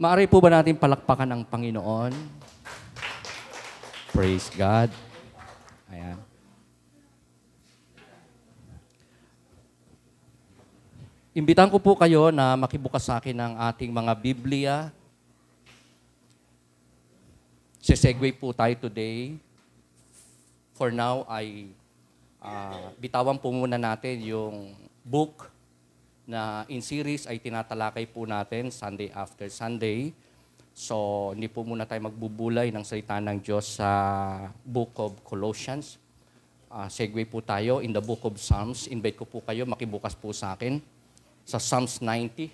Maaari po ba natin palakpakan ng Panginoon? Praise God. Ayan. Imbitan ko po kayo na makibukas sa akin ng ating mga Biblia. Sesegue po tayo today. For now, ay bitawan po muna natin yung book na in series ay tinatalakay po natin Sunday after Sunday. So, hindi po muna tayo magbubulay ng salita ng Diyos sa book of Colossians. Segue po tayo in the book of Psalms. Invite ko po kayo, makibukas po sa akin sa Psalms 90,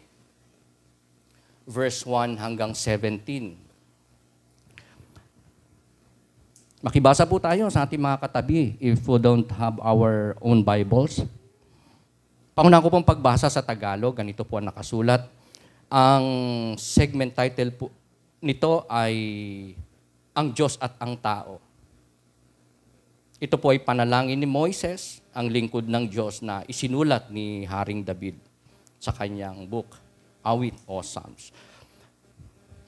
verse 1 hanggang 17. Makibasa po tayo sa ating mga katabi if we don't have our own Bibles. Pangunahan ko pong pagbasa sa Tagalog, ganito po ang nakasulat. Ang segment title po nito ay Ang Diyos at ang Tao. Ito po ay panalangin ni Moises, ang lingkod ng Diyos na isinulat ni Haring David sa kanyang book, Awit o Psalms.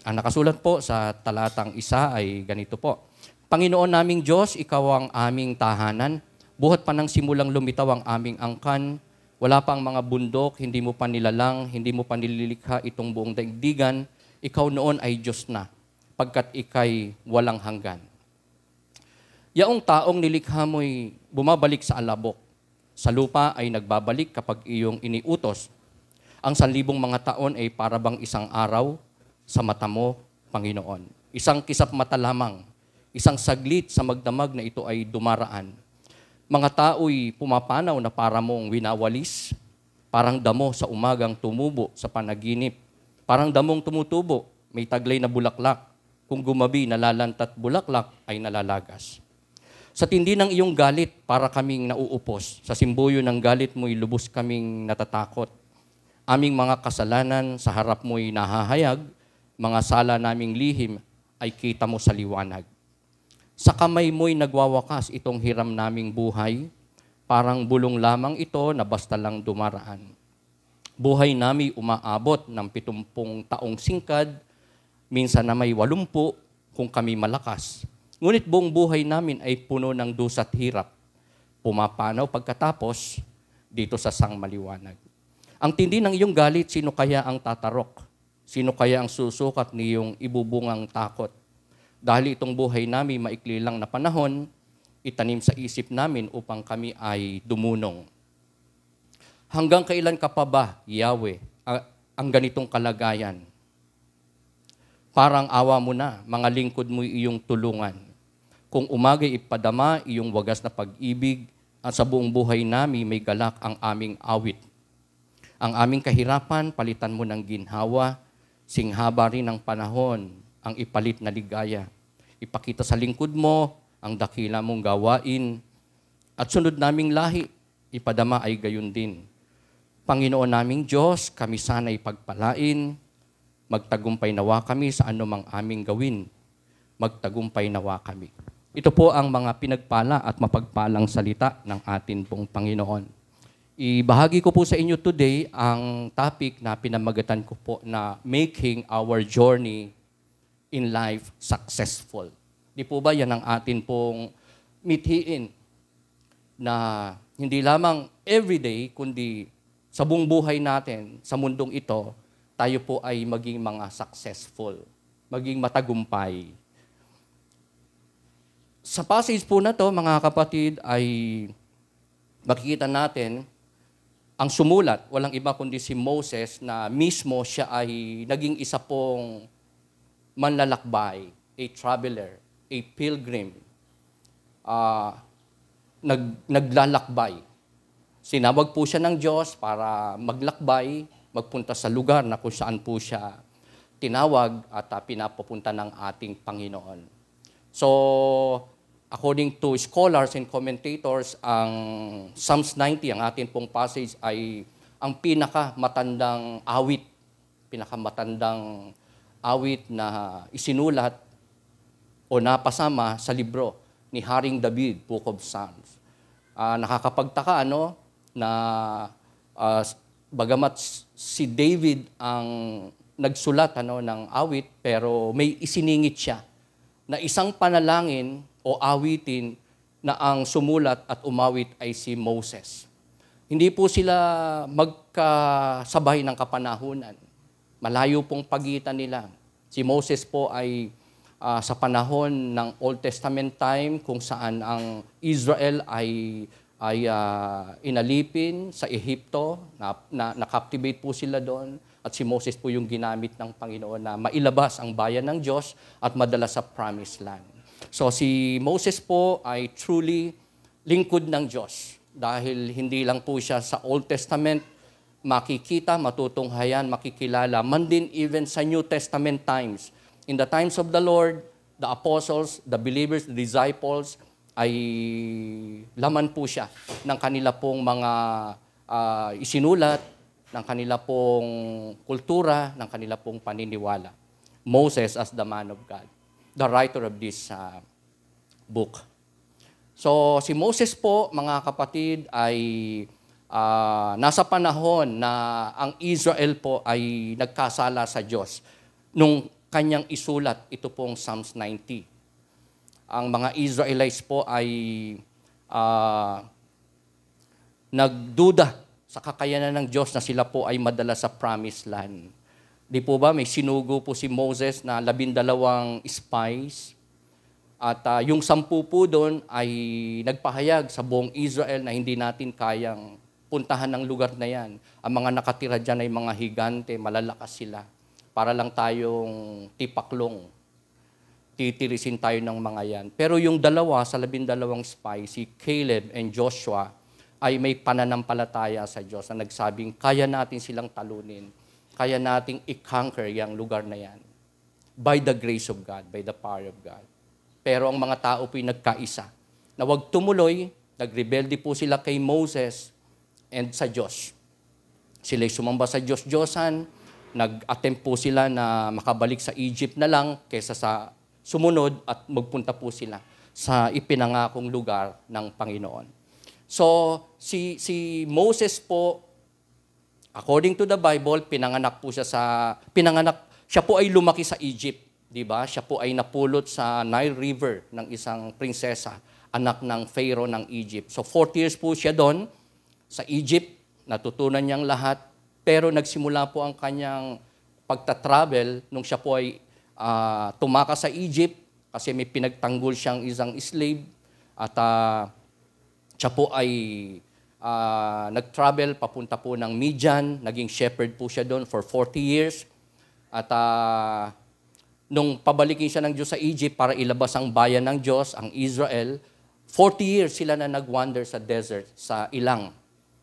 Ang nakasulat po sa talatang 1 ay ganito po. Panginoon naming Diyos, Ikaw ang aming tahanan. Buhat pa ng simulang lumitaw ang aming angkan. Wala pang mga bundok, hindi mo pa nilalang, hindi mo pa nililikha itong buong daigdigan. Ikaw noon ay Diyos na, pagkat ikay walang hanggan. Yaong taong nilikha mo'y bumabalik sa alabok. Sa lupa ay nagbabalik kapag iyong iniutos. Ang 1,000 mga taon ay parabang isang araw sa mata mo, Panginoon. Isang kisap mata lamang, isang saglit sa magdamag na ito ay dumaraan. Mga tao'y pumapanaw na para mong winawalis, parang damo sa umagang tumubo sa panaginip, parang damong tumutubo, may taglay na bulaklak, kung gumabi nalalantat bulaklak ay nalalagas. Sa tindi ng iyong galit, para kaming nauupos, sa simbuyo ng galit mo'y lubos kaming natatakot. Aming mga kasalanan sa harap mo'y nahahayag, mga sala naming lihim ay kita mo sa liwanag. Sa kamay mo'y nagwawakas itong hiram naming buhay, parang bulong lamang ito na basta lang dumaraan. Buhay nami umaabot ng 70 taong singkad, minsan na may 80 kung kami malakas. Ngunit buong buhay namin ay puno ng dusa't hirap. Pumapanaw pagkatapos dito sa sangmaliwanag. Ang tindi ng iyong galit, sino kaya ang tatarok? Sino kaya ang susukat niyong ibubungang takot? Dahil itong buhay namin maikli lang na panahon, itanim sa isip namin upang kami ay dumunong. Hanggang kailan ka pa ba, Yahweh, ang ganitong kalagayan? Parang awa mo na, mga lingkod mo iyong tulungan. Kung umagay ipadama iyong wagas na pag-ibig, at sa buong buhay namin may galak ang aming awit. Ang aming kahirapan, palitan mo ng ginhawa, singhaba rin ng panahon, ang ipalit na ligaya. Ipakita sa lingkod mo ang dakila mong gawain at sunod naming lahi, ipadama ay gayon din. Panginoon naming Diyos, kami sana'y pagpalain, magtagumpay nawa kami sa anumang aming gawin, magtagumpay nawa kami. Ito po ang mga pinagpala at mapagpalang salita ng atin pong Panginoon. Ibahagi ko po sa inyo today ang topic na pinamagatan ko po na making our journey in life successful. Di po ba yan ang atin pong mithiin na hindi lamang everyday, kundi sa buong buhay natin, sa mundong ito, tayo po ay maging mga successful, maging matagumpay. Sa passage po na to, mga kapatid, ay makikita natin ang sumulat, walang iba kundi si Moses na mismo siya ay naging isa pong manlalakbay, a traveler, a pilgrim, naglalakbay. Sinawag po siya ng Diyos para maglakbay, magpunta sa lugar na kung saan po siya tinawag at pinapapunta ng ating Panginoon. So, according to scholars and commentators, ang Psalms 90, ang ating pong passage ay ang pinakamatandang awit na isinulat o napasama sa libro ni Haring David, Book of Psalms. Nakakapagtaka, na bagamat si David ang nagsulat ng awit, pero may isiningit siya na isang panalangin o awitin na ang sumulat at umawit ay si Moses. Hindi po sila magkasabay ng kapanahunan. Malayo pong pagitan nila. Si Moses po ay sa panahon ng Old Testament time kung saan ang Israel ay inalipin sa Ehipto, na-captivate po sila doon. At si Moses po yung ginamit ng Panginoon na mailabas ang bayan ng Diyos at madala sa Promised Land. So si Moses po ay truly lingkod ng Diyos. Dahil hindi lang po siya sa Old Testament makikita, matutunghayan, makikilala, man din even sa New Testament times. In the times of the Lord, the apostles, the believers, the disciples, ay laman po siya ng kanila pong mga isinulat, ng kanila pong kultura, ng kanila pong paniniwala. Moses as the man of God, the writer of this book. So, si Moses po, mga kapatid, ay nasa panahon na ang Israel po ay nagkasala sa Diyos. Nung kanyang isulat, ito pong Psalms 90. Ang mga Israelites po ay nagduda sa kakayanan ng Diyos na sila po ay madala sa Promised Land. Di po ba, may sinugo po si Moses na 12 spies. At yung 10 po doon ay nagpahayag sa buong Israel na hindi natin kayang puntahan ng lugar na yan. Ang mga nakatira dyan ay mga higante, malalakas sila. Para lang tayong tipaklong. Titirisin tayo ng mga yan. Pero yung 2 sa 12 spies, si Caleb and Joshua, ay may pananampalataya sa Diyos na nagsabing, kaya natin silang talunin. Kaya nating i-conquer yung lugar na yan. By the grace of God, by the power of God. Pero ang mga tao po'y nagkaisa. Na wag tumuloy, nagrebelde po sila kay Moses and sa Diyos. Sila'y sumamba sa Diyos-Diyosan, nag-attempt po sila na makabalik sa Egypt na lang kaysa sa sumunod at magpunta po sila sa ipinangakong lugar ng Panginoon. So, si Moses po, according to the Bible, siya po ay lumaki sa Egypt. Diba? Siya po ay napulot sa Nile River ng isang prinsesa, anak ng Pharaoh ng Egypt. So 40 years po siya doon sa Egypt, natutunan niyang lahat, pero nagsimula po ang kanyang pagta-travel nung siya po ay tumakas sa Egypt kasi may pinagtanggol siyang isang slave at siya po ay nag-travel papunta po ng Midian, naging shepherd po siya doon for 40 years at nung pabalikin siya ng Diyos sa Egypt para ilabas ang bayan ng Diyos, ang Israel, 40 years sila na nag-wander sa desert, sa ilang,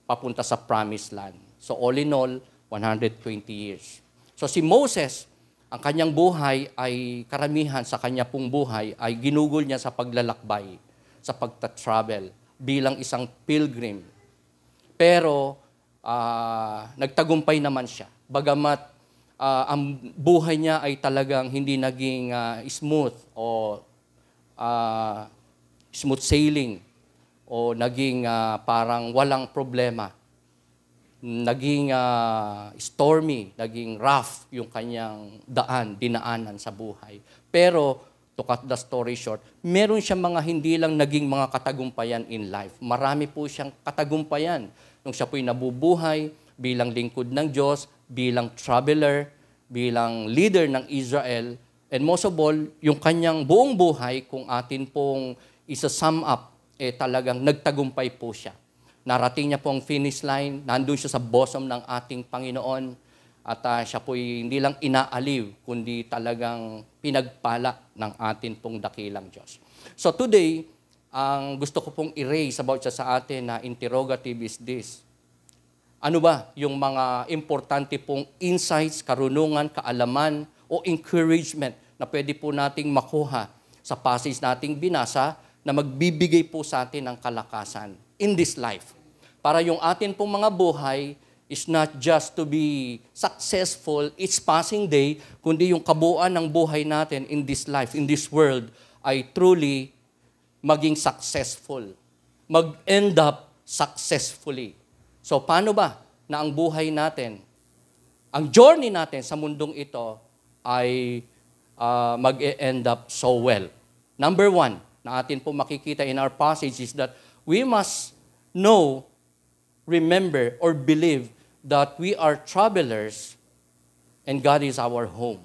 papunta sa Promised Land. So all in all, 120 years. So si Moses, ang kanyang buhay ay karamihan sa kanya pong buhay ay ginugol niya sa paglalakbay, sa pagta-travel, bilang isang pilgrim. Pero nagtagumpay naman siya. Bagamat ang buhay niya ay talagang hindi naging smooth o smooth sailing o naging parang walang problema. Naging stormy, naging rough yung kanyang dinaanan sa buhay. Pero, to cut the story short, meron siyang mga hindi lang naging mga katagumpayan in life. Marami po siyang katagumpayan nung siya po'y nabubuhay bilang lingkod ng Diyos, bilang traveler, bilang leader ng Israel, and most of all, yung kanyang buong buhay, kung atin pong isa-sum up, talagang nagtagumpay po siya. Narating niya po ang finish line, nandun siya sa bosom ng ating Panginoon, at siya po'y hindi lang inaaliw, kundi talagang pinagpala ng atin pong dakilang Diyos. So today, ang gusto ko pong i-raise about sa atin na interrogative is this. Ano ba yung mga importante pong insights, karunungan, kaalaman o encouragement na pwede po nating makuha sa passage nating binasa na magbibigay po sa atin ng kalakasan in this life. Para yung atin pong mga buhay is not just to be successful each passing day, kundi yung kabuuan ng buhay natin in this life, in this world, ay truly maging successful. Mag-end up successfully. So paano ba na ang buhay natin ang journey natin sa mundong ito ay mag-e-end up so well. Number one, na atin po makikita in our passage is that we must know, remember, or believe that we are travelers and God is our home.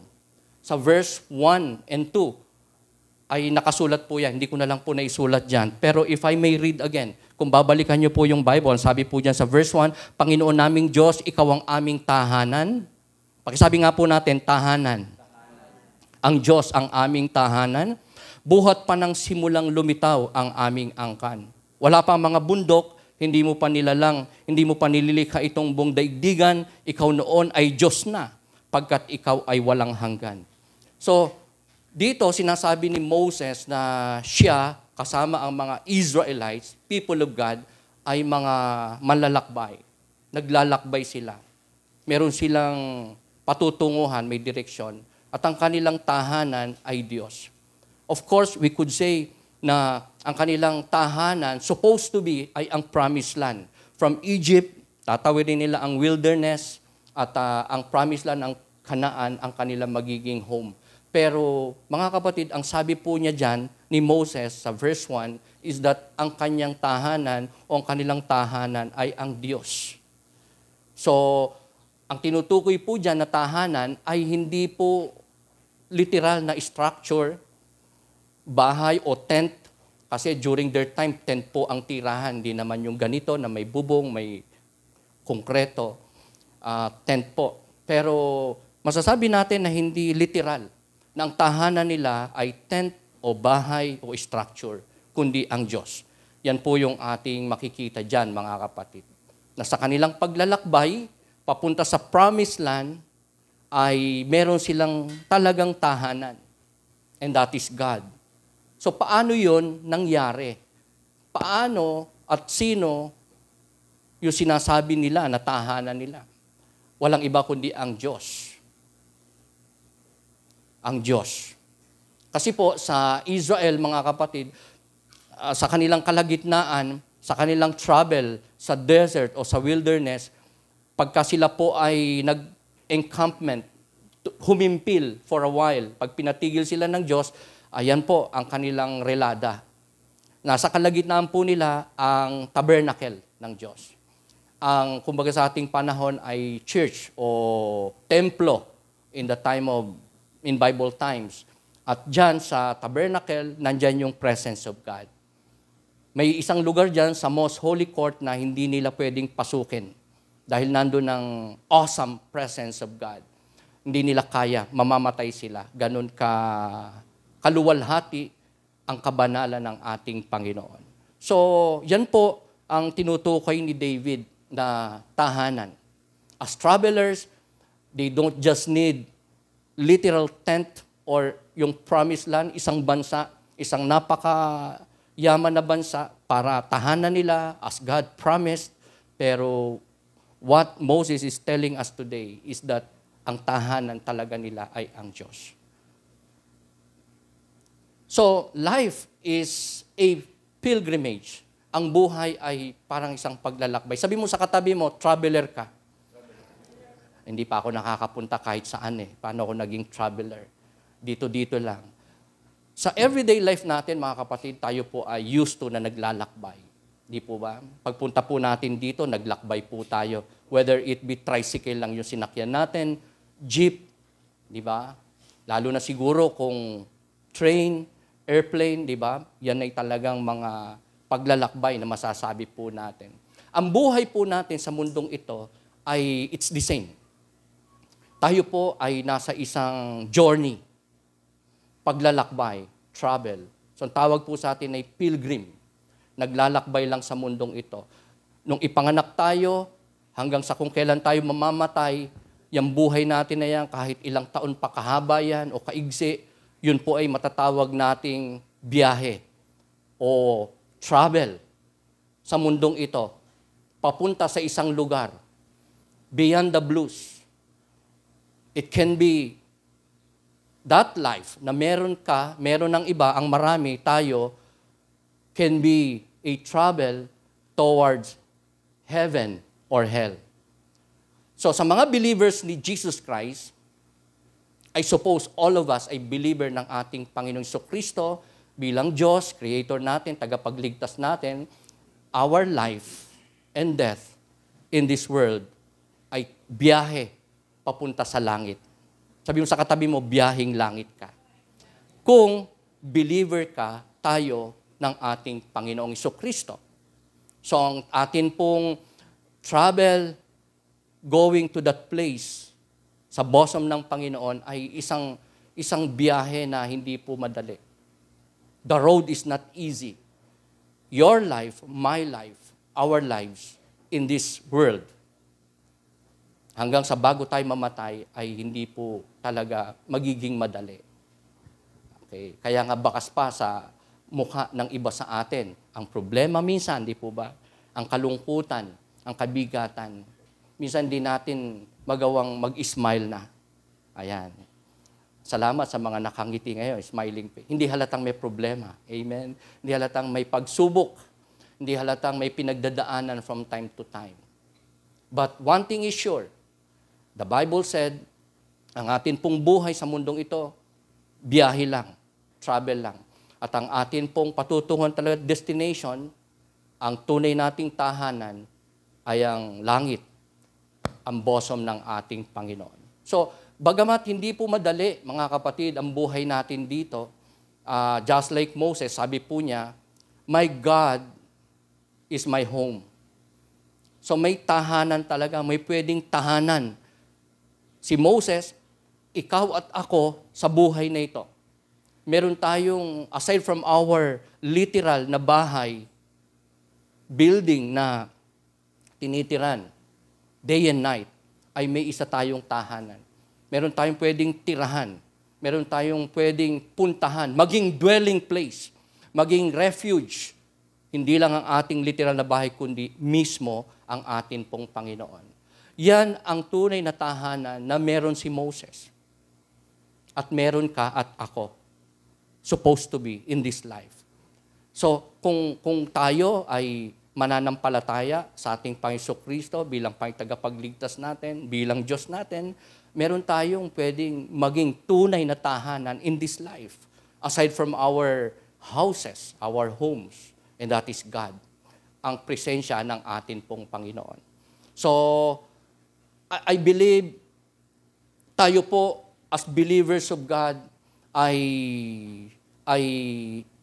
Sa verse 1 and 2 ay nakasulat po yan. Hindi ko na lang po naisulat dyan. Pero if I may read again, kung babalikan niyo po yung Bible, sabi po dyan sa verse 1, Panginoon naming Diyos, ikaw ang aming tahanan. Pakisabi nga po natin, tahanan. Ang Diyos ang aming tahanan. Buhat pa ng simulang lumitaw ang aming angkan. Wala pa mga bundok, hindi mo pa nilalang, hindi mo pa nililikha itong buong daigdigan, ikaw noon ay Diyos na, pagkat ikaw ay walang hanggan. So, dito sinasabi ni Moses na siya, kasama ang mga Israelites, people of God, ay mga manlalakbay. Naglalakbay sila. Meron silang patutunguhan, may direksyon, at ang kanilang tahanan ay Diyos. Of course, we could say na ang kanilang tahanan, supposed to be, ay ang promised land. From Egypt, tatawirin nila ang wilderness, at ang promised land, ang Kanaan, ang kanilang magiging home. Pero, mga kapatid, ang sabi po niya dyan, ni Moses, sa verse 1, is that ang kanyang tahanan, o ang kanilang tahanan, ay ang Diyos. So, ang tinutukoy po dyan na tahanan, ay hindi po literal na structure, bahay o tent, kasi during their time, tent po ang tirahan. Hindi naman yung ganito na may bubong, may konkreto, tent po. Pero masasabi natin na hindi literal, na ang tahanan nila ay tent o bahay o structure, kundi ang Diyos. Yan po yung ating makikita dyan, mga kapatid. Na sa kanilang paglalakbay, papunta sa promised land, ay meron silang talagang tahanan. And that is God. So paano yun nangyari? Paano at sino yung sinasabi nila na tahanan nila? Walang iba kundi ang Diyos. Ang Diyos. Kasi po sa Israel, mga kapatid, sa kanilang kalagitnaan, sa kanilang travel sa desert o sa wilderness, pagka sila po ay nag-encampment, humimpil for a while, pag pinatigil sila ng Diyos, ayan po ang kanilang relada. Nasa kalagitnaan po nila ang tabernacle ng Diyos. Ang, kumbaga sa ating panahon ay church o templo in Bible times. At dyan sa tabernacle, nandyan yung presence of God. May isang lugar dyan sa most holy court na hindi nila pwedeng pasukin dahil nandun ang awesome presence of God. Hindi nila kaya, mamamatay sila. Ganun kaluwalhati ang kabanalan ng ating Panginoon. So, yan po ang tinutukoy ni David na tahanan. As travelers, they don't just need literal tent or yung promised land, isang bansa, isang napakayaman na bansa para tahanan nila as God promised. Pero what Moses is telling us today is that ang tahanan talaga nila ay ang Diyos. So, life is a pilgrimage. Ang buhay ay parang isang paglalakbay. Sabi mo sa katabi mo, traveler ka. Hindi pa ako nakakapunta kahit saan eh. Paano ako naging traveler? Dito lang. Sa everyday life natin, mga kapatid, tayo po ay used to na naglalakbay. Di po ba? Pagpunta po natin dito, naglakbay po tayo. Whether it be tricycle lang yung sinakyan natin, jeep, di ba? Lalo na siguro kung train, airplane, di ba? Yan ay talagang mga paglalakbay na masasabi po natin. Ang buhay po natin sa mundong ito ay it's the same. Tayo po ay nasa isang journey, paglalakbay, travel. So ang tawag po sa atin ay pilgrim. Naglalakbay lang sa mundong ito. Nung ipanganak tayo, hanggang sa kung kailan tayo mamamatay, yung buhay natin na yan, kahit ilang taon pa kahaba yan o kaigsi, yun po ay matatawag nating biyahe o travel sa mundong ito, papunta sa isang lugar, beyond the blues. It can be that life na meron ka, meron ng iba, ang marami, tayo, can be a travel towards heaven or hell. So sa mga believers ni Jesus Christ, I suppose all of us ay believer ng ating Panginoong Kristo bilang Diyos, Creator natin, tagapagligtas natin. Our life and death in this world ay biyahe papunta sa langit. Sabi mo sa katabi mo, biyaheng langit ka. Kung believer ka, tayo ng ating Panginoong Kristo. So ang atin pong travel going to that place sa bosom ng Panginoon ay isang biyahe na hindi po madali. The road is not easy. Your life, my life, our lives in this world, hanggang sa bago tayo mamatay, ay hindi po talaga magiging madali. Okay? Kaya nga bakas pa sa mukha ng iba sa atin. Ang problema minsan, di po ba? Ang kalungkutan, ang kabigatan. Minsan di natin magawang mag-smile na. Ayan. Salamat sa mga nakangiti ngayon, smiling face. Hindi halatang may problema. Amen? Hindi halatang may pagsubok. Hindi halatang may pinagdadaanan from time to time. But one thing is sure, the Bible said, ang atin pong buhay sa mundong ito, biyahe lang, travel lang. At ang atin pong patutunguhan talaga destination, ang tunay nating tahanan ay ang langit, ang bosom ng ating Panginoon. So, bagamat hindi po madali, mga kapatid, ang buhay natin dito, just like Moses, sabi po niya, my God is my home. So may tahanan talaga, may pwedeng tahanan. Si Moses, ikaw at ako sa buhay na ito. Meron tayong, aside from our literal na bahay, building na tinitiran, day and night, ay may isa tayong tahanan. Meron tayong pwedeng tirahan. Meron tayong pwedeng puntahan, maging dwelling place, maging refuge. Hindi lang ang ating literal na bahay, kundi mismo ang atin pong Panginoon. Yan ang tunay na tahanan na meron si Moses. At meron ka at ako. Supposed to be in this life. So, kung tayo ay mananampalataya sa ating Panginoong Kristo bilang tagapagligtas natin, bilang Diyos natin, meron tayong pwedeng maging tunay na tahanan in this life. Aside from our houses, our homes, and that is God. Ang presensya ng atin pong Panginoon. So, I believe tayo po as believers of God ay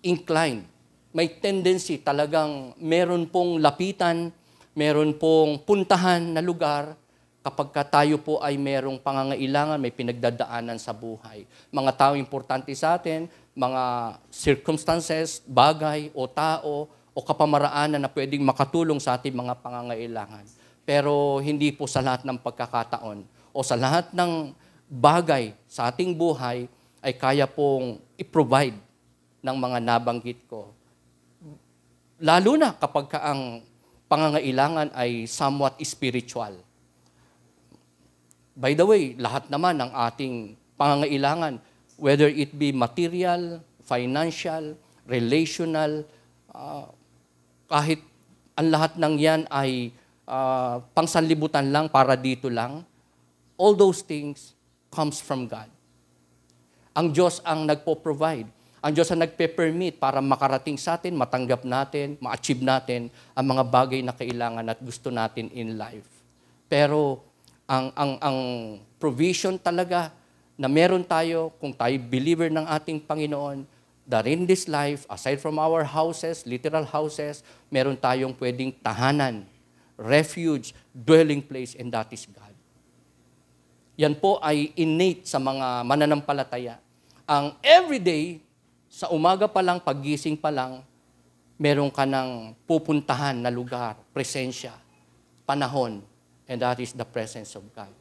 inclined. May tendency talagang meron pong lapitan, meron pong puntahan na lugar kapag tayo po ay merong pangangailangan, may pinagdadaanan sa buhay. Mga tao importante sa atin, mga circumstances, bagay o tao o kapamaraanan na pwedeng makatulong sa ating mga pangangailangan. Pero hindi po sa lahat ng pagkakataon o sa lahat ng bagay sa ating buhay ay kaya pong i-provide ng mga nabanggit ko. Lalo na kapag ang pangangailangan ay somewhat spiritual. By the way, lahat naman ng ating pangangailangan, whether it be material, financial, relational, kahit ang lahat ng yan ay pangsanlibutan lang, para dito lang, all those things comes from God. Ang Diyos ang nagpo-provide. Ang Diyos ang nagpe-permit para makarating sa atin, matanggap natin, ma-achieve natin ang mga bagay na kailangan at gusto natin in life. Pero ang provision talaga na meron tayo, kung tayo believer ng ating Panginoon, that in this life, aside from our houses, literal houses, meron tayong pwedeng tahanan, refuge, dwelling place, and that is God. Yan po ay innate sa mga mananampalataya. Ang everyday, sa umaga pa lang, paggising pa lang, meron ka ng pupuntahan na lugar, presensya, panahon, and that is the presence of God.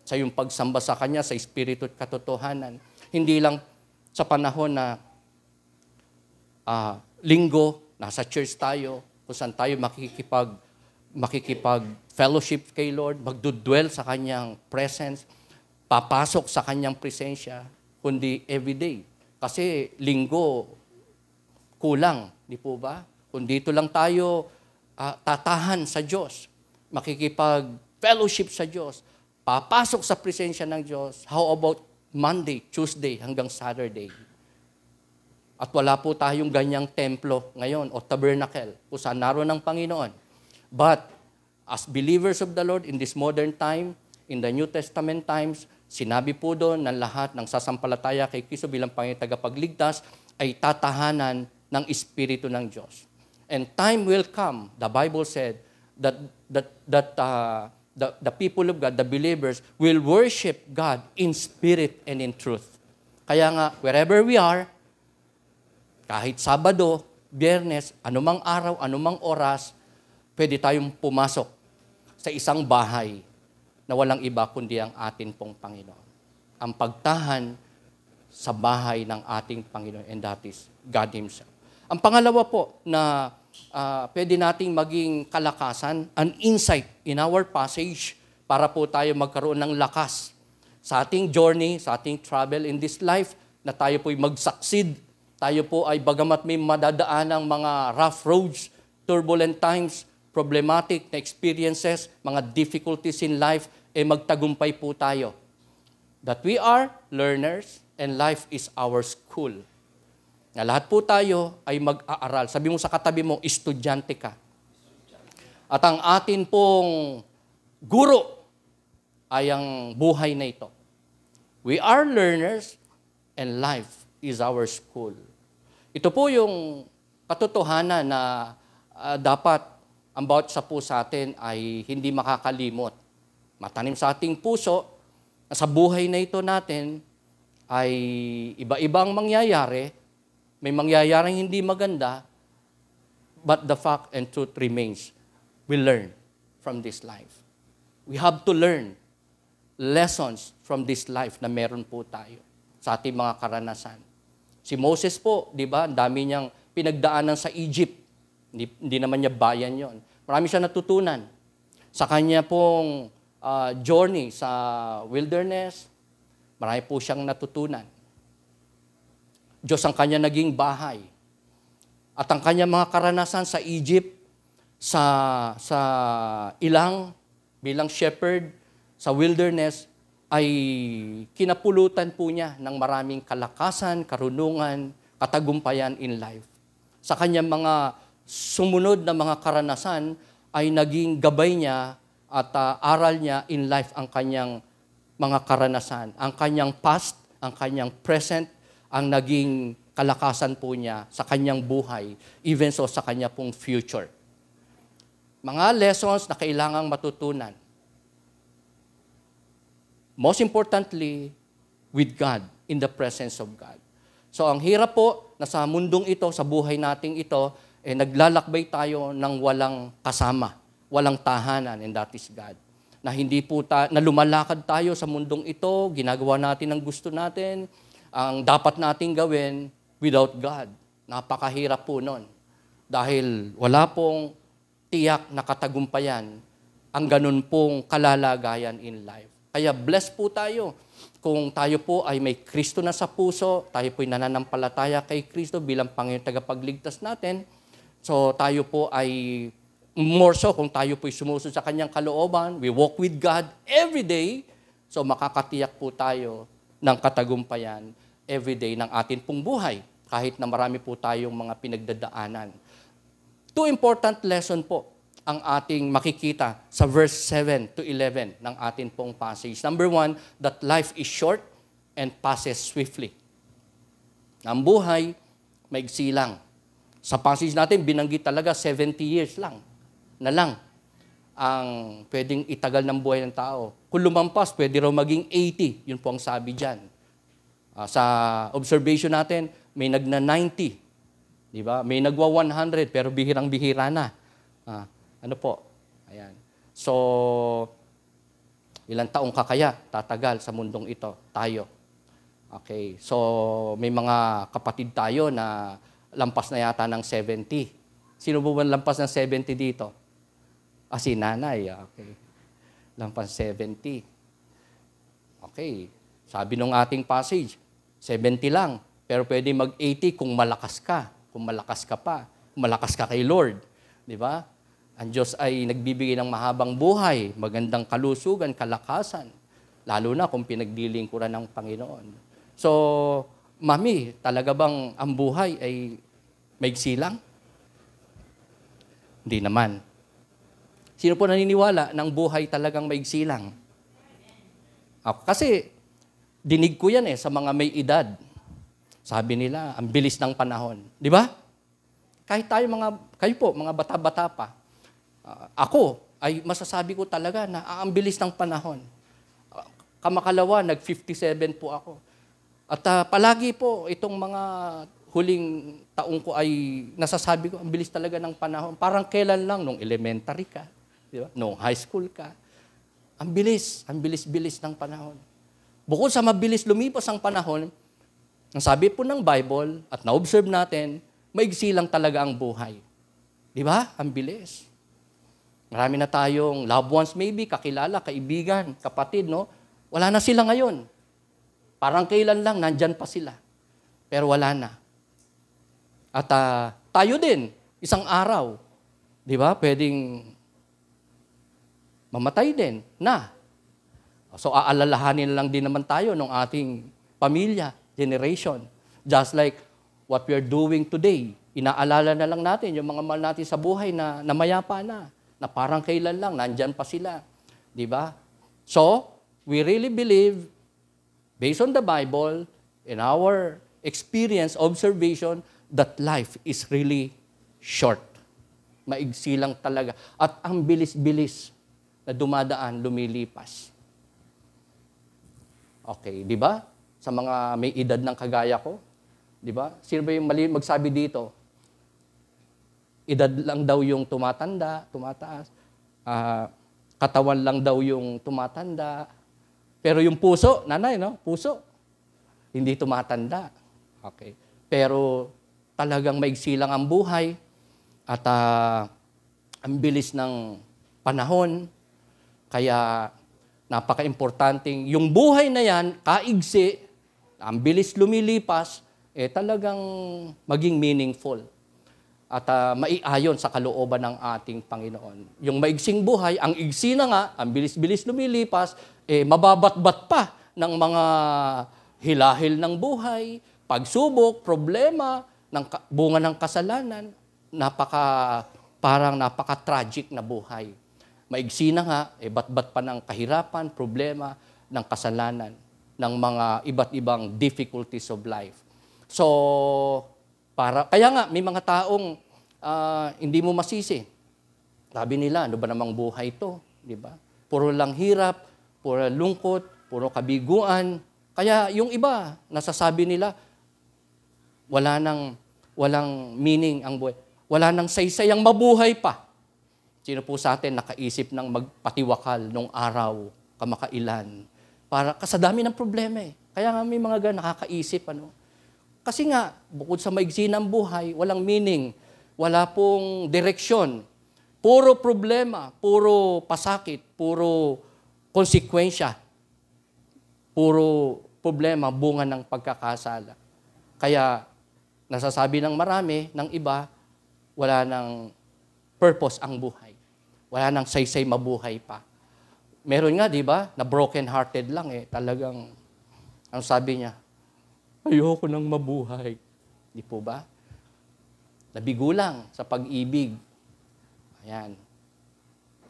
Sa iyong pagsamba sa Kanya, sa Espiritu at katotohanan, hindi lang sa panahon na linggo, nasa church tayo, kung saan tayo makikipag-fellowship kay Lord, magdudwell sa Kanyang presence, papasok sa Kanyang presensya, kundi everyday. Kasi linggo, kulang, di po ba? Kung dito lang tayo tatahan sa Diyos, fellowship sa Diyos, papasok sa presensya ng Diyos. How about Monday, Tuesday, hanggang Saturday? At wala po tayong ganyang templo ngayon o tabernacle kung saan naroon ang Panginoon. But as believers of the Lord in this modern time, in the New Testament times, sinabi po doon na lahat ng sasampalataya kay Kristo bilang Panginoon tagapagligtas ay tatahanan ng Espiritu ng Diyos. And time will come, the Bible said, that the people of God, the believers, will worship God in spirit and in truth. Kaya nga, wherever we are, kahit Sabado, Biyernes, anumang araw, anumang oras, pwede tayong pumasok sa isang bahay na walang iba kundi ang atin pong Panginoon. Ang pagtahan sa bahay ng ating Panginoon, and that is God Himself. Ang pangalawa po na pwede nating maging kalakasan, an insight in our passage para po tayo magkaroon ng lakas sa ating journey, sa ating travel in this life, na tayo po'y mag-succeed. Tayo po ay bagamat may madadaan ng mga rough roads, turbulent times, problematic na experiences, mga difficulties in life, magtagumpay po tayo. That we are learners and life is our school. Na lahat po tayo ay mag-aaral. Sabi mo sa katabi mo, estudyante ka. At ang atin pong guro ay ang buhay na ito. We are learners and life is our school. Ito po yung katotohanan na dapat ang bawat isa po sa atin ay hindi makakalimot. Matanim sa ating puso na sa buhay na ito natin ay iba-ibang mangyayari. May mangyayaring hindi maganda, but the fact and truth remains. We learn from this life. We have to learn lessons from this life na meron po tayo sa ating mga karanasan. Si Moses po, di ba, dami niyang pinagdaanan sa Egypt. Hindi naman niya bayan yon. Marami siya natutunan. Sa kanya pong journey sa wilderness, marami po siyang natutunan. Diyos ang kanya naging bahay. At ang kanya mga karanasan sa Egypt, sa ilang, bilang shepherd, sa wilderness, ay kinapulutan po niya ng maraming kalakasan, karunungan, katagumpayan in life. Sa kanyang mga sumunod na mga karanasan ay naging gabay niya at aral niya in life ang kanyang mga karanasan. Ang kanyang past, ang kanyang present, ang naging kalakasan po niya sa kanyang buhay, even so sa kanya pong future. Mga lessons na kailangang matutunan. Most importantly, with God, in the presence of God. So ang hirap po na sa mundong ito, sa buhay nating ito, naglalakbay tayo ng walang kasama, walang tahanan, and that is God. Na hindi po na lumalakad tayo sa mundong ito, ginagawa natin ang gusto natin, ang dapat nating gawin without God. Napakahirap po nun. Dahil wala pong tiyak na katagumpayan ang ganun pong kalalagayan in life. Kaya blessed po tayo kung tayo po ay may Kristo na sa puso, tayo po ay nananampalataya kay Kristo bilang Panginoon tagapagligtas natin. So tayo po ay more so kung tayo po ay sumusunod sa kanyang kalooban, we walk with God every day, so makakatiyak po tayo ng katagumpayan every day ng atin pong buhay, kahit na marami po tayong mga pinagdadaanan. Two important lesson po ang ating makikita sa verse 7 to 11 ng atin pong passage. Number 1, that life is short and passes swiftly. Ang buhay, maigsi lang. Sa passage natin, binanggit talaga 70 years lang ang pwedeng itagal ng buhay ng tao. Kung lumampas, pwede raw maging 80. Yun po ang sabi dyan. Sa observation natin, may nagna 90. Diba? May nagwa 100, pero bihirang-bihira na. Ano po? Ayan. So, ilang taong kakaya tatagal sa mundong ito? Tayo. Okay. So, may mga kapatid tayo na lampas na yata ng 70. Sino ba lampas ng 70 dito? Si nanay. Okay. Lampas 70. Okay. Sabi nung ating passage, 70 lang. Pero pwede mag-80 kung malakas ka. Kung malakas ka pa. Kung malakas ka kay Lord. Di ba? Ang Diyos ay nagbibigay ng mahabang buhay, magandang kalusugan, kalakasan, lalo na kung pinaglilingkuran ng Panginoon. So, Mami, talaga bang ang buhay ay maigsi lang? Hindi naman. Sino po naniniwala ng buhay talagang maigsi lang? Ako, kasi dinig ko yan sa mga may edad. Sabi nila, ang bilis ng panahon. Di ba? Kahit tayo kayo po, mga bata-bata pa, ako ay masasabi ko talaga na ang bilis ng panahon. Kamakalawa, nag-57 po ako. At palagi po, itong mga huling taong ko ay nasasabi ko, ang bilis talaga ng panahon. Parang kailan lang, nung elementary ka, di ba? Nung high school ka. Ang bilis-bilis ng panahon. Bukod sa mabilis lumipas ang panahon, ang sabi po ng Bible, at na-observe natin, maigsi lang talaga ang buhay. Di ba? Ang bilis. Marami na tayong loved ones maybe, kakilala, kaibigan, kapatid, no? Wala na sila ngayon. Parang kailan lang, nandyan pa sila. Pero wala na. At tayo din, isang araw, di ba, pwedeng mamatay din na. So aalalahanin lang din naman tayo ng ating pamilya, generation. Just like what we are doing today. Inaalala na lang natin yung mga mahal natin sa buhay na namayapa na parang kailan lang, nandyan pa sila. Di ba? So, we really believe, based on the Bible, in our experience, observation, that life is really short. Maigsi lang talaga. At ang bilis-bilis na dumadaan, lumilipas. Okay, di ba? Sa mga may edad ng kagaya ko, di ba? Sino ba yung mali magsabi dito? Edad lang daw yung tumatanda, tumataas. Katawan lang daw yung tumatanda. Pero yung puso, nanay, no? Puso, hindi tumatanda. Okay. Pero talagang maigsi lang ang buhay at ang bilis ng panahon. Kaya napaka-importanting yung buhay na yan, kaigsi, ang bilis lumilipas, talagang maging meaningful. At maiayon sa kalooban ng ating Panginoon. Yung maigsing buhay, ang igsi na nga, ang bilis-bilis lumilipas, mababatbat pa ng mga hilahil ng buhay, pagsubok, problema, bunga ng kasalanan, parang napaka-tragic na buhay. Maigsi na nga, batbat pa ng kahirapan, problema, ng kasalanan, ng mga iba't ibang difficulties of life. So, kaya nga, may mga taong hindi mo masisi. Sabi nila, ano ba namang buhay to? Di ba? Puro lang hirap, puro lungkot, puro kabiguan. Kaya yung iba, nasasabi nila, walang meaning ang buhay. Wala nang saysay ang mabuhay pa. Sino po sa atin nakaisip ng magpatiwakal nung araw, kamakailan? Sa dami ng problema Kaya nga may mga nakakaisip, Kasi nga, bukod sa maigsi ng buhay, walang meaning, wala pong direksyon. Puro problema, puro pasakit, puro konsekwensya, puro problema, bunga ng pagkakasala. Kaya, nasasabi ng marami, ng iba, wala nang purpose ang buhay. Wala nang saysay mabuhay pa. Meron nga, di ba, na broken-hearted lang talagang, ang sabi niya, ayoko nang mabuhay. Di po ba? Nabigo lang sa pag-ibig. Ayan.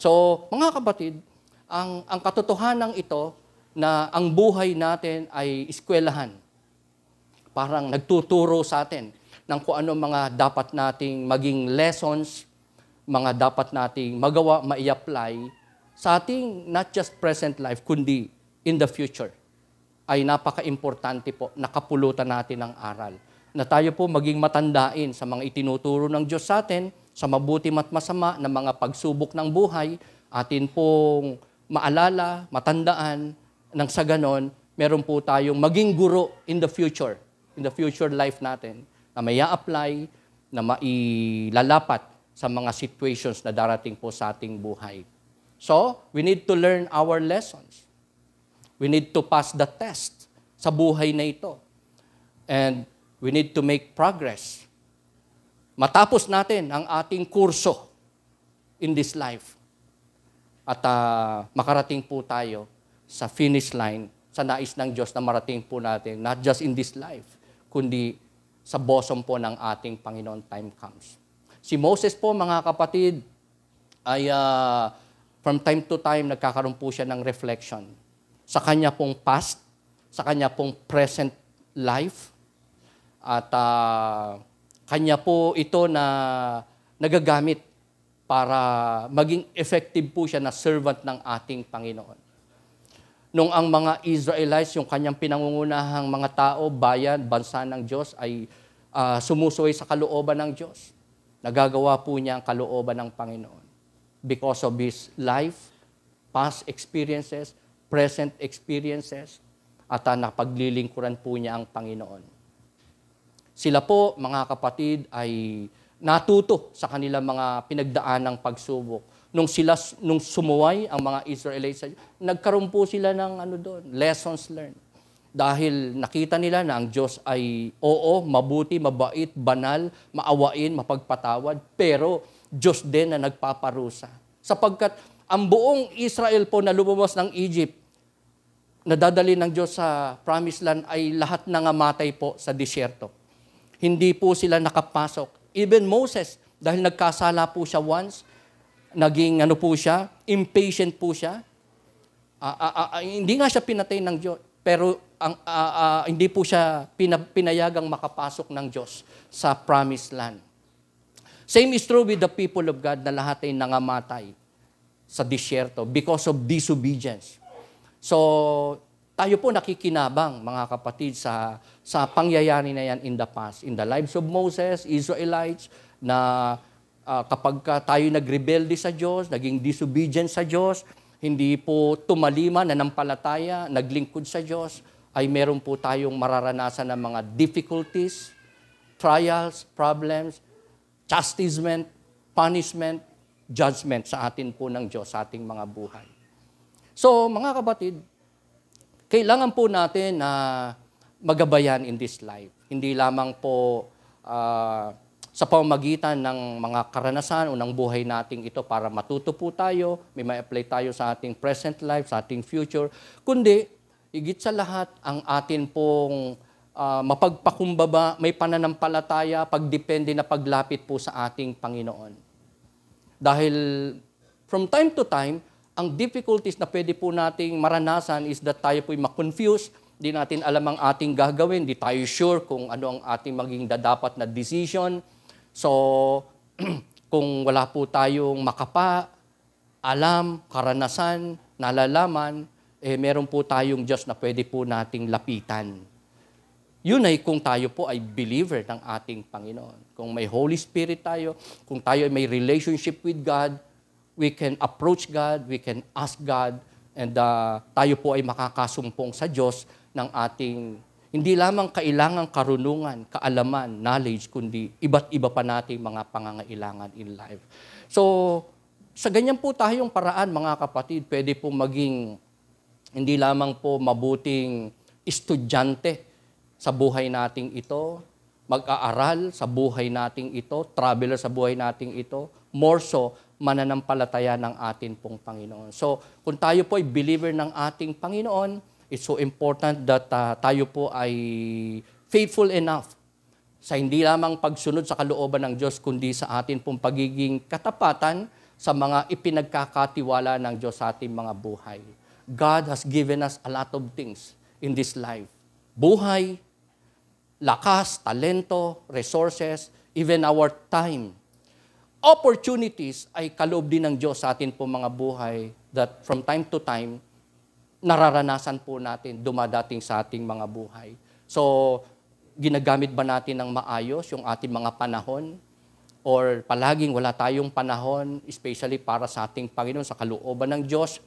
So, mga kapatid, ang katotohanan ito na ang buhay natin ay eskwelahan. Parang nagtuturo sa atin ng kung ano mga dapat nating maging lessons, mga dapat nating magawa, mai-apply sa ating not just present life, kundi in the future. Ay napaka-importante po, nakapulutan natin ng aral. Na tayo po maging matandain sa mga itinuturo ng Diyos sa atin, sa mabuti at masama na mga pagsubok ng buhay, atin pong maalala, matandaan, nang sa ganon, meron po tayong maging guro in the future life natin, na may apply na mailalapat sa mga situations na darating po sa ating buhay. So, we need to learn our lessons. We need to pass the test sa buhay na ito. And we need to make progress. Matapos natin ang ating kurso, in this life. At makarating po tayo sa finish line, sa nais ng Diyos na marating po natin, not just in this life, kundi sa bosom po ng ating Panginoon time comes. Si Moses po, mga kapatid, ay from time to time, nagkakaroon po siya ng reflection sa kanya pong past, sa kanya pong present life, at kanya po ito na nagagamit para maging effective po siya na servant ng ating Panginoon. Nung ang mga Israelites, yung kanyang pinangungunahang mga tao, bayan, bansa ng Diyos, ay sumusuway sa kalooban ng Diyos. Nagagawa po niya ang kalooban ng Panginoon. Because of his life, past experiences, present experiences, at napaglilingkuran po niya ang Panginoon. Sila po, mga kapatid, ay natuto sa kanilang mga pinagdaanang pagsubok. Nung sumuway ang mga Israelites, nagkaroon po sila ng lessons learned. Dahil nakita nila na ang Diyos ay mabuti, mabait, banal, maawain, mapagpatawad, pero Diyos din na nagpaparusa. Sapagkat ang buong Israel po na lumabas ng Egypt, nadadali ng Diyos sa promised land, ay lahat nangamatay po sa disyerto. Hindi po sila nakapasok. Even Moses, dahil nagkasala po siya once, naging impatient po siya. Hindi nga siya pinatay ng Diyos, pero hindi po siya pinayagang makapasok ng Diyos sa promised land. Same is true with the people of God na lahat ay nangamatay sa disyerto because of disobedience. So, tayo po nakikinabang, mga kapatid, sa pangyayari na yan in the past. In the lives of Moses, Israelites, na kapag tayo nagrebelde sa Diyos, naging disobedient sa Diyos, hindi po tumalima, nanampalataya, naglingkod sa Diyos, ay meron po tayong mararanasan ng mga difficulties, trials, problems, chastisement, punishment, judgment sa atin po ng Diyos, sa ating mga buhay. So, mga kapatid, kailangan po natin na magabayan in this life. Hindi lamang po sa pamamagitan ng mga karanasan o ng buhay nating ito para matuto po tayo, may ma-apply tayo sa ating present life, sa ating future, kundi higit sa lahat ang atin pong mapagpakumbaba, may pananampalataya, pagdepende na paglapit po sa ating Panginoon. Dahil from time to time, ang difficulties na pwede po nating maranasan is that tayo po'y ma-confuse, di natin alam ang ating gagawin, di tayo sure kung ano ang ating maging dapat na decision. So, kung wala po tayong alam, karanasan, nalalaman, meron po tayong Diyos na pwede po nating lapitan. Yun ay kung tayo po ay believer ng ating Panginoon. Kung may Holy Spirit tayo, kung tayo ay may relationship with God, we can approach God, we can ask God, and tayo po ay makakasumpong sa Diyos ng ating, hindi lamang kailangang karunungan, kaalaman, knowledge, kundi iba't iba pa nating mga pangangailangan in life. So, sa ganyan po tayong paraan, mga kapatid, pwede po maging hindi lamang po mabuting estudyante sa buhay nating ito, mag-aaral sa buhay nating ito, traveler sa buhay nating ito, more so, mananampalataya ng atin pong Panginoon. So, kung tayo po ay believer ng ating Panginoon, it's so important that tayo po ay faithful enough sa hindi lamang pagsunod sa kalooban ng Diyos, kundi sa atin pong pagiging katapatan sa mga ipinagkakatiwala ng Diyos sa ating mga buhay. God has given us a lot of things in this life. Buhay, lakas, talento, resources, even our time. Opportunities ay kaloob din ng Diyos sa atin po mga buhay that from time to time, nararanasan po natin, dumadating sa ating mga buhay. So, ginagamit ba natin ng maayos yung ating mga panahon? Or palaging wala tayong panahon, especially para sa ating Panginoon, sa kalooban ng Diyos?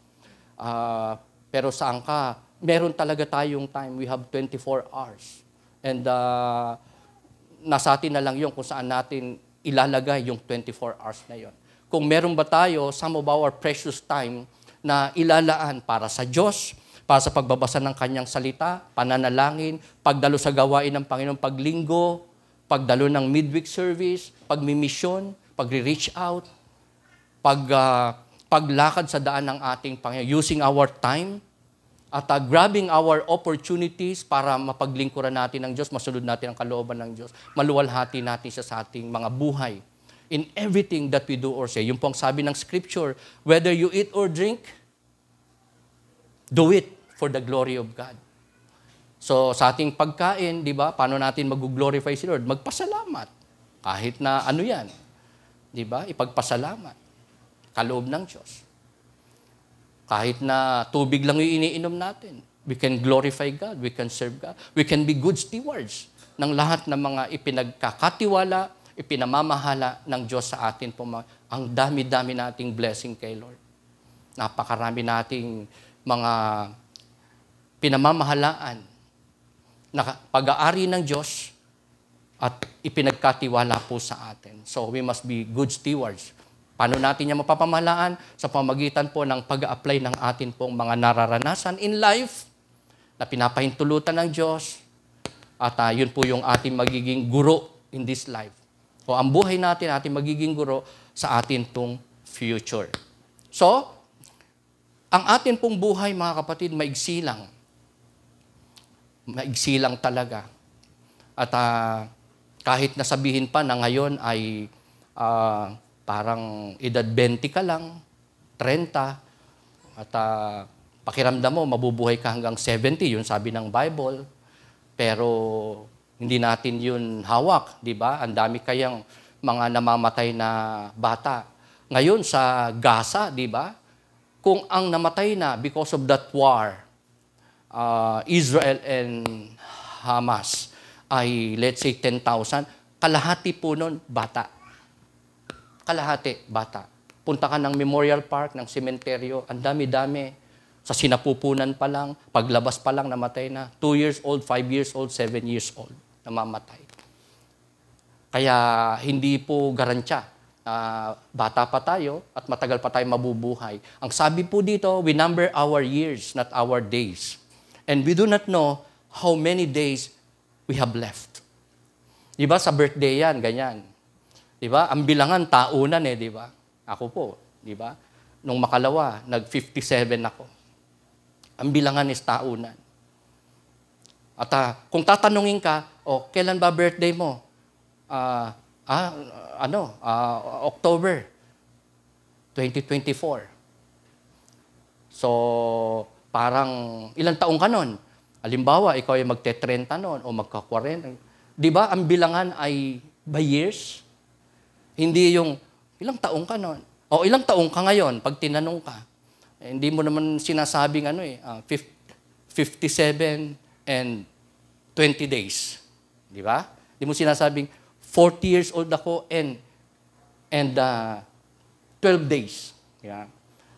Pero saan ka? Meron talaga tayong time. We have 24 hours. And nasa atin na lang yun kung saan natin ilalagay yung 24 hours na yun. Kung meron ba tayo, some of our precious time na ilalaan para sa Diyos, para sa pagbabasa ng Kanyang salita, pananalangin, pagdalo sa gawain ng Panginoon, paglinggo, pagdalo ng midweek service, pagmimisyon, pagre-reach out. paglakad sa daan ng ating Panginoon, using our time, at grabbing our opportunities para mapaglingkuran natin ng Diyos, masunod natin ang kalooban ng Diyos, maluwalhati natin siya sa ating mga buhay. In everything that we do or say. Yung pong sabi ng Scripture, whether you eat or drink, do it for the glory of God. So sa ating pagkain, di ba, paano natin mag-glorify si Lord? Magpasalamat. Kahit na ano yan. Di ba? Ipagpasalamat. Kaloob ng Diyos. Kahit na tubig lang yung iniinom natin, we can glorify God, we can serve God, we can be good stewards ng lahat ng mga ipinagkakatiwala, ipinamamahala ng Diyos sa atin po. Ang dami-dami nating blessing kay Lord. Napakarami nating mga pinamamahalaan na pag-aari ng Diyos at ipinagkatiwala po sa atin. So we must be good stewards. Paano natin niya mapapamahalaan? Sa pamagitan po ng pag-a-apply ng atin pong mga nararanasan in life na pinapahintulutan ng Diyos at yun po yung ating magiging guro in this life. O ang buhay natin, ating magiging guro sa atin pong future. So, ang atin pong buhay, mga kapatid, maigsi lang. Maigsi lang talaga. At kahit nasabihin pa na ngayon ay parang edad 20 ka lang, 30, at pakiramdam mo, mabubuhay ka hanggang 70, yun sabi ng Bible. Pero hindi natin yun hawak, di ba? Ang dami kayang mga namamatay na bata. Ngayon sa Gaza, di ba? Kung ang namatay na because of that war, Israel and Hamas ay let's say 10,000, kalahati po nun bata. Kalahati, bata. Punta ka ng Memorial Park, ng sementeryo, ang dami-dami. Sa sinapupunan pa lang, paglabas pa lang, namatay na. 2 years old, 5 years old, 7 years old, namamatay. Kaya hindi po garantya. Bata pa tayo at matagal pa tayo mabubuhay. Ang sabi po dito, we number our years, not our days. And we do not know how many days we have left. Diba sa birthday yan, ganyan. Diba? Ang bilangan, taunan diba? Ako po, diba? Nung makalawa, nag-57 ako. Ang bilangan is taunan. At kung tatanungin ka, kailan ba birthday mo? October 2024. So, parang ilang taong ka nun? Halimbawa, ikaw ay magte-30 nun o magka-40. Diba? Ang bilangan ay by years. Hindi yung, ilang taong ka noon? O ilang taong ka ngayon pag tinanong ka? Hindi mo naman sinasabing 57 and 20 days. Di ba? Hindi mo sinasabing 40 years old ako and 12 days. Yeah.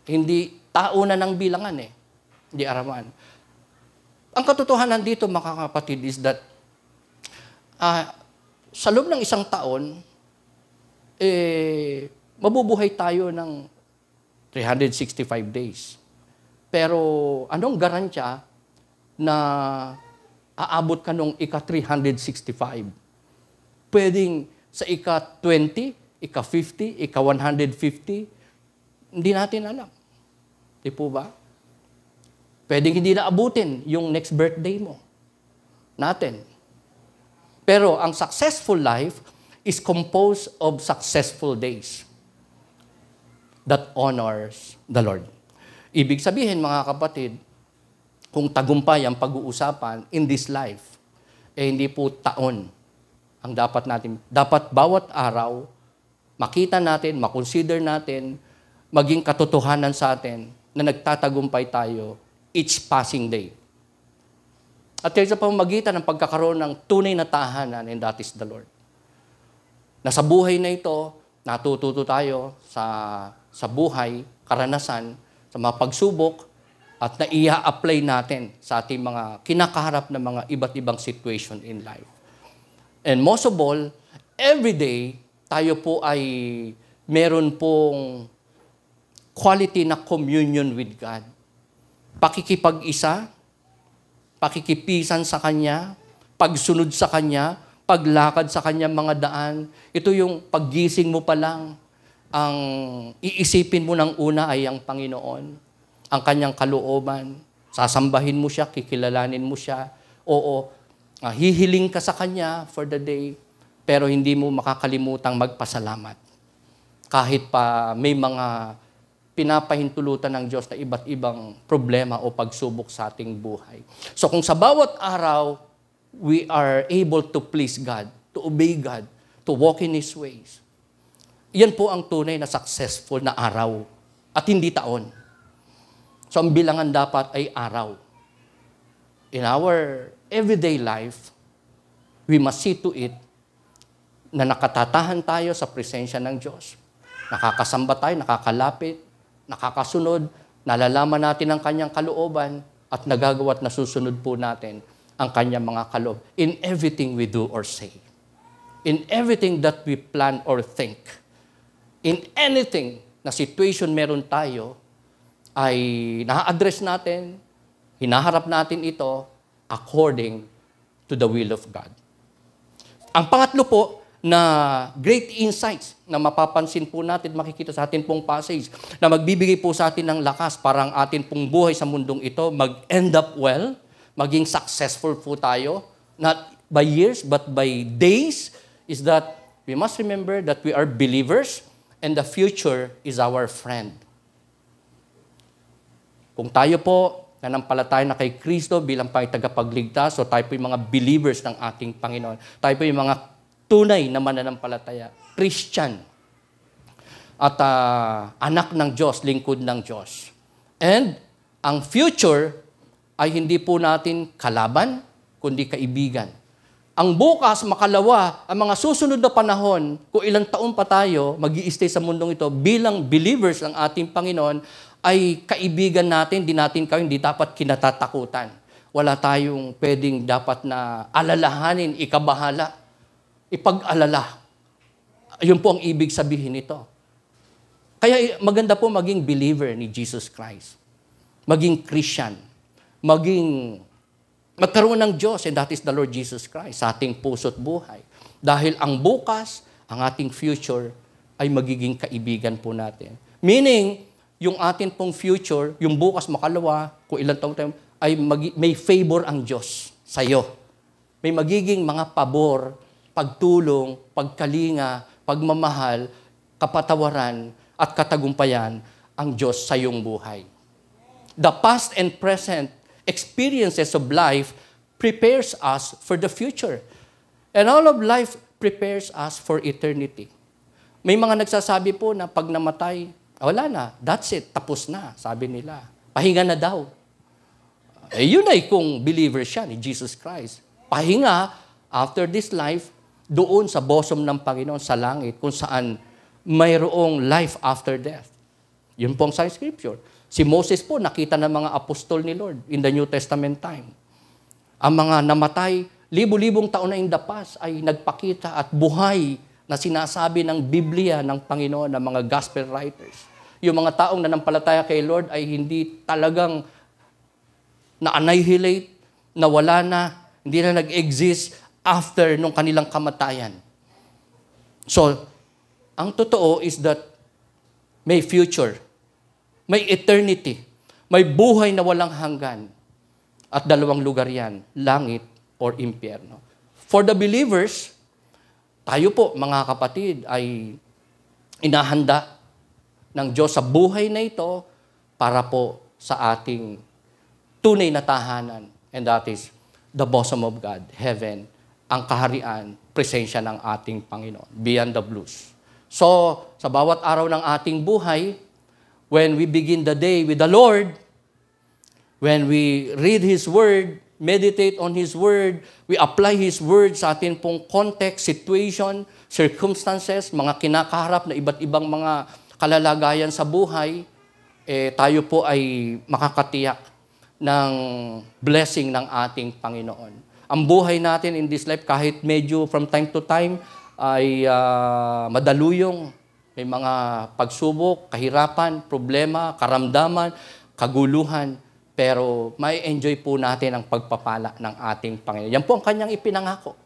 Hindi tao na ng bilangan Hindi araman. Ang katotohanan dito, mga kapatid, is that sa loob ng isang taon, mabubuhay tayo ng 365 days. Pero anong garantiya na aabot ka nung ika-365? Pwedeng sa ika-20, ika-50, ika-150, hindi natin alam. Di po ba? Pwedeng hindi na abutin yung next birthday mo. Natin. Pero ang successful life is composed of successful days that honors the Lord. Ibig sabihin, mga kapatid, kung tagumpay ang pag-uusapan in this life, hindi po taon ang dapat natin. Dapat bawat araw, makita natin, makonsider natin, maging katotohanan sa atin na nagtatagumpay tayo each passing day. At sa pamamagitan ng pagkakaroon ng tunay na tahanan, and that is the Lord. Na sa buhay na ito, natututo tayo sa buhay, karanasan, sa mga pagsubok, at na i-apply natin sa ating mga kinakaharap na mga iba't ibang situation in life. And most of all, every day, tayo po ay meron pong quality na communion with God. Pakikipag-isa, pakikipisan sa Kanya, pagsunod sa Kanya, paglakad sa Kanyang mga daan. Ito yung paggising mo pa lang, ang iisipin mo ng una ay ang Panginoon, ang kanyang kalooban. Sasambahin mo siya, kikilalanin mo siya. Oo, hihiling ka sa kanya for the day, pero hindi mo makakalimutang magpasalamat. Kahit pa may mga pinapahintulutan ng Diyos na iba't ibang problema o pagsubok sa ating buhay. So kung sa bawat araw, we are able to please God, to obey God, to walk in His ways, yan po ang tunay na successful na araw at hindi taon. So ang bilangan dapat ay araw. In our everyday life, we must see to it na nakatatahan tayo sa presensya ng Diyos. Nakakasamba tayo, nakakalapit, nakakasunod, nalalaman natin ang kanyang kalooban at nagagawa at nasusunod po natin ang kanyang mga kaloob in everything we do or say. In everything that we plan or think. In anything na situation meron tayo, ay na-address natin, hinaharap natin ito according to the will of God. Ang pangatlo po na great insights na mapapansin po natin, makikita sa atin pong passage, na magbibigay po sa atin ng lakas para ang atin pong buhay sa mundong ito mag-end up well, maging successful po tayo, not by years but by days, is that we must remember that we are believers and the future is our friend. Kung tayo po nanampalataya na kay Kristo bilang tagapagligtas, so tayo po yung mga believers ng ating Panginoon. Tayo po yung mga tunay na mananampalataya, Christian. At anak ng Diyos, lingkod ng Diyos. And ang future ay hindi po natin kalaban, kundi kaibigan. Ang bukas, makalawa, ang mga susunod na panahon, kung ilang taon pa tayo mag-i-stay sa mundong ito bilang believers ng ating Panginoon, ay kaibigan natin, hindi dapat kinatatakutan. Wala tayong pwedeng dapat na alalahanin, ikabahala, ipag-alala. Yun po ang ibig sabihin nito. Kaya maganda po maging believer ni Jesus Christ. Maging Christian. Magkaroon ng Diyos, and that is the Lord Jesus Christ, sa ating puso't buhay. Dahil ang bukas, ang ating future, ay magiging kaibigan po natin. Meaning, yung ating pong future, yung bukas makalawa, kung ilang taon tayo, ay may favor ang Diyos sa'yo. May magiging mga pabor, pagtulong, pagkalinga, pagmamahal, kapatawaran, at katagumpayan ang Diyos sa iyong buhay. The past and present experiences of life prepares us for the future. And all of life prepares us for eternity. May mga nagsasabi po na pag namatay, wala na, that's it, tapos na, sabi nila. Pahinga na daw. Yun ay kung believer siya ni Jesus Christ. Pahinga after this life, doon sa bosom ng Panginoon sa langit, kung saan mayroong life after death. Yun pong sa Scripture. Si Moses po, nakita ng mga apostol ni Lord in the New Testament time. Ang mga namatay, libu-libong taon na in the past, ay nagpakita at buhay na sinasabi ng Biblia ng Panginoon, ng mga gospel writers. Yung mga taong nanampalataya kay Lord ay hindi talagang na-annihilate, nawala na, hindi na nag-exist after nung kanilang kamatayan. So, ang totoo is that may future. May eternity. May buhay na walang hanggan. At dalawang lugar yan, langit or impyerno. For the believers, tayo po, mga kapatid, ay inahanda ng Diyos sa buhay na ito para po sa ating tunay na tahanan. And that is the bosom of God, heaven, ang kaharian, presensya ng ating Panginoon, beyond the blues. So, sa bawat araw ng ating buhay, when we begin the day with the Lord, when we read His Word, meditate on His Word, we apply His Word sa atin pong context, situation, circumstances, mga kinakaharap na iba't ibang mga kalalagayan sa buhay, tayo po ay makakatiyak ng blessing ng ating Panginoon. Ang buhay natin in this life, kahit medyo from time to time, ay madaluyong, may mga pagsubok, kahirapan, problema, karamdaman, kaguluhan, pero may enjoy po natin ang pagpapala ng ating Panginoon. Yan po ang kanyang ipinangako.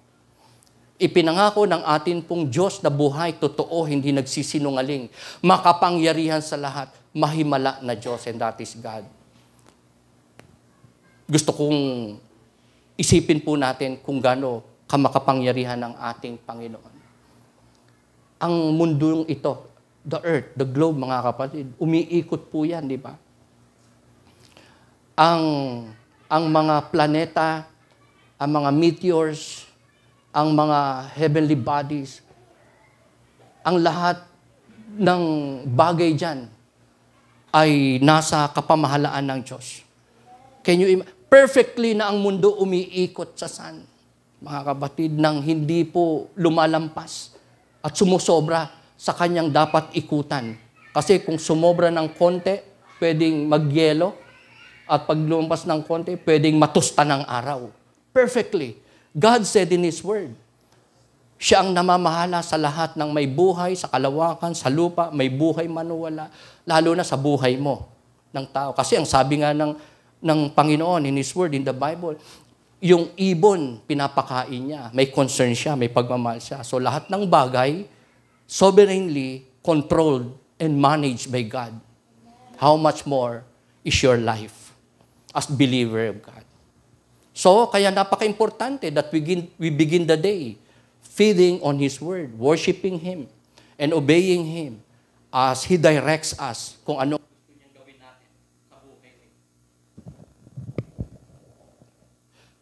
Ipinangako ng atin pong Diyos na buhay, totoo, hindi nagsisinungaling, makapangyarihan sa lahat, mahimala na Diyos, and that is God. Gusto kong isipin po natin kung gaano kamakapangyarihan ng ating Panginoon. Ang mundong ito, the earth, the globe, mga kapatid, umiikot po yan, di ba? Ang mga planeta, ang mga meteors, ang mga heavenly bodies, ang lahat ng bagay dyan ay nasa kapamahalaan ng Diyos. Can you perfectly na ang mundo umiikot sa sun, mga kapatid, nang hindi po lumalampas at sumusobra sa kanyang dapat ikutan. Kasi kung sumobra ng konti, pwedeng magyelo, at pag lumampas ng konti, pwedeng matusta ng araw. Perfectly. God said in His Word, siya ang namamahala sa lahat ng may buhay, sa kalawakan, sa lupa, may buhay manuwala, lalo na sa buhay mo ng tao. Kasi ang sabi nga ng Panginoon in His Word, in the Bible, yung ibon, pinapakain niya, may concern siya, may pagmamahal siya. So lahat ng bagay, sovereignly controlled and managed by God. How much more is your life as believer of God? So, kaya napaka-importante that we begin the day feeding on His Word, worshiping Him, and obeying Him as He directs us kung ano ang gawin natin sa buhay niya.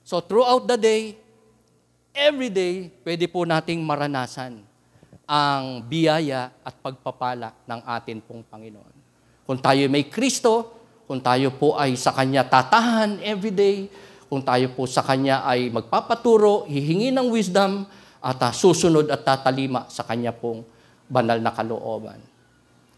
So, throughout the day, every day, pwede po nating maranasan ang biyaya at pagpapala ng atin pong Panginoon. Kung tayo may Kristo, kung tayo po ay sa Kanya tatahan every day, kung tayo po sa Kanya ay magpapaturo, hihingi ng wisdom, at susunod at tatalima sa Kanya pong banal na kalooban.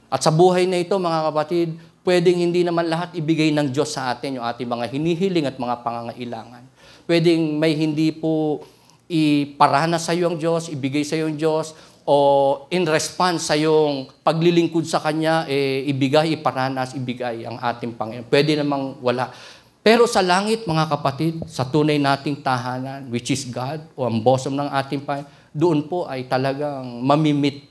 At sa buhay na ito, mga kapatid, pwedeng hindi naman lahat ibigay ng Diyos sa atin, yung ating mga hinihiling at mga pangangailangan. Pwedeng may hindi po iparana sa iyo ang Diyos, ibigay sa iyo ang Diyos, o in response sa iyong paglilingkod sa Kanya, ibigay, iparanas, ibigay ang ating Panginoon. Pwede namang wala. Pero sa langit, mga kapatid, sa tunay nating tahanan, which is God, o ang bosom ng ating Panginoon, doon po ay talagang mamimit.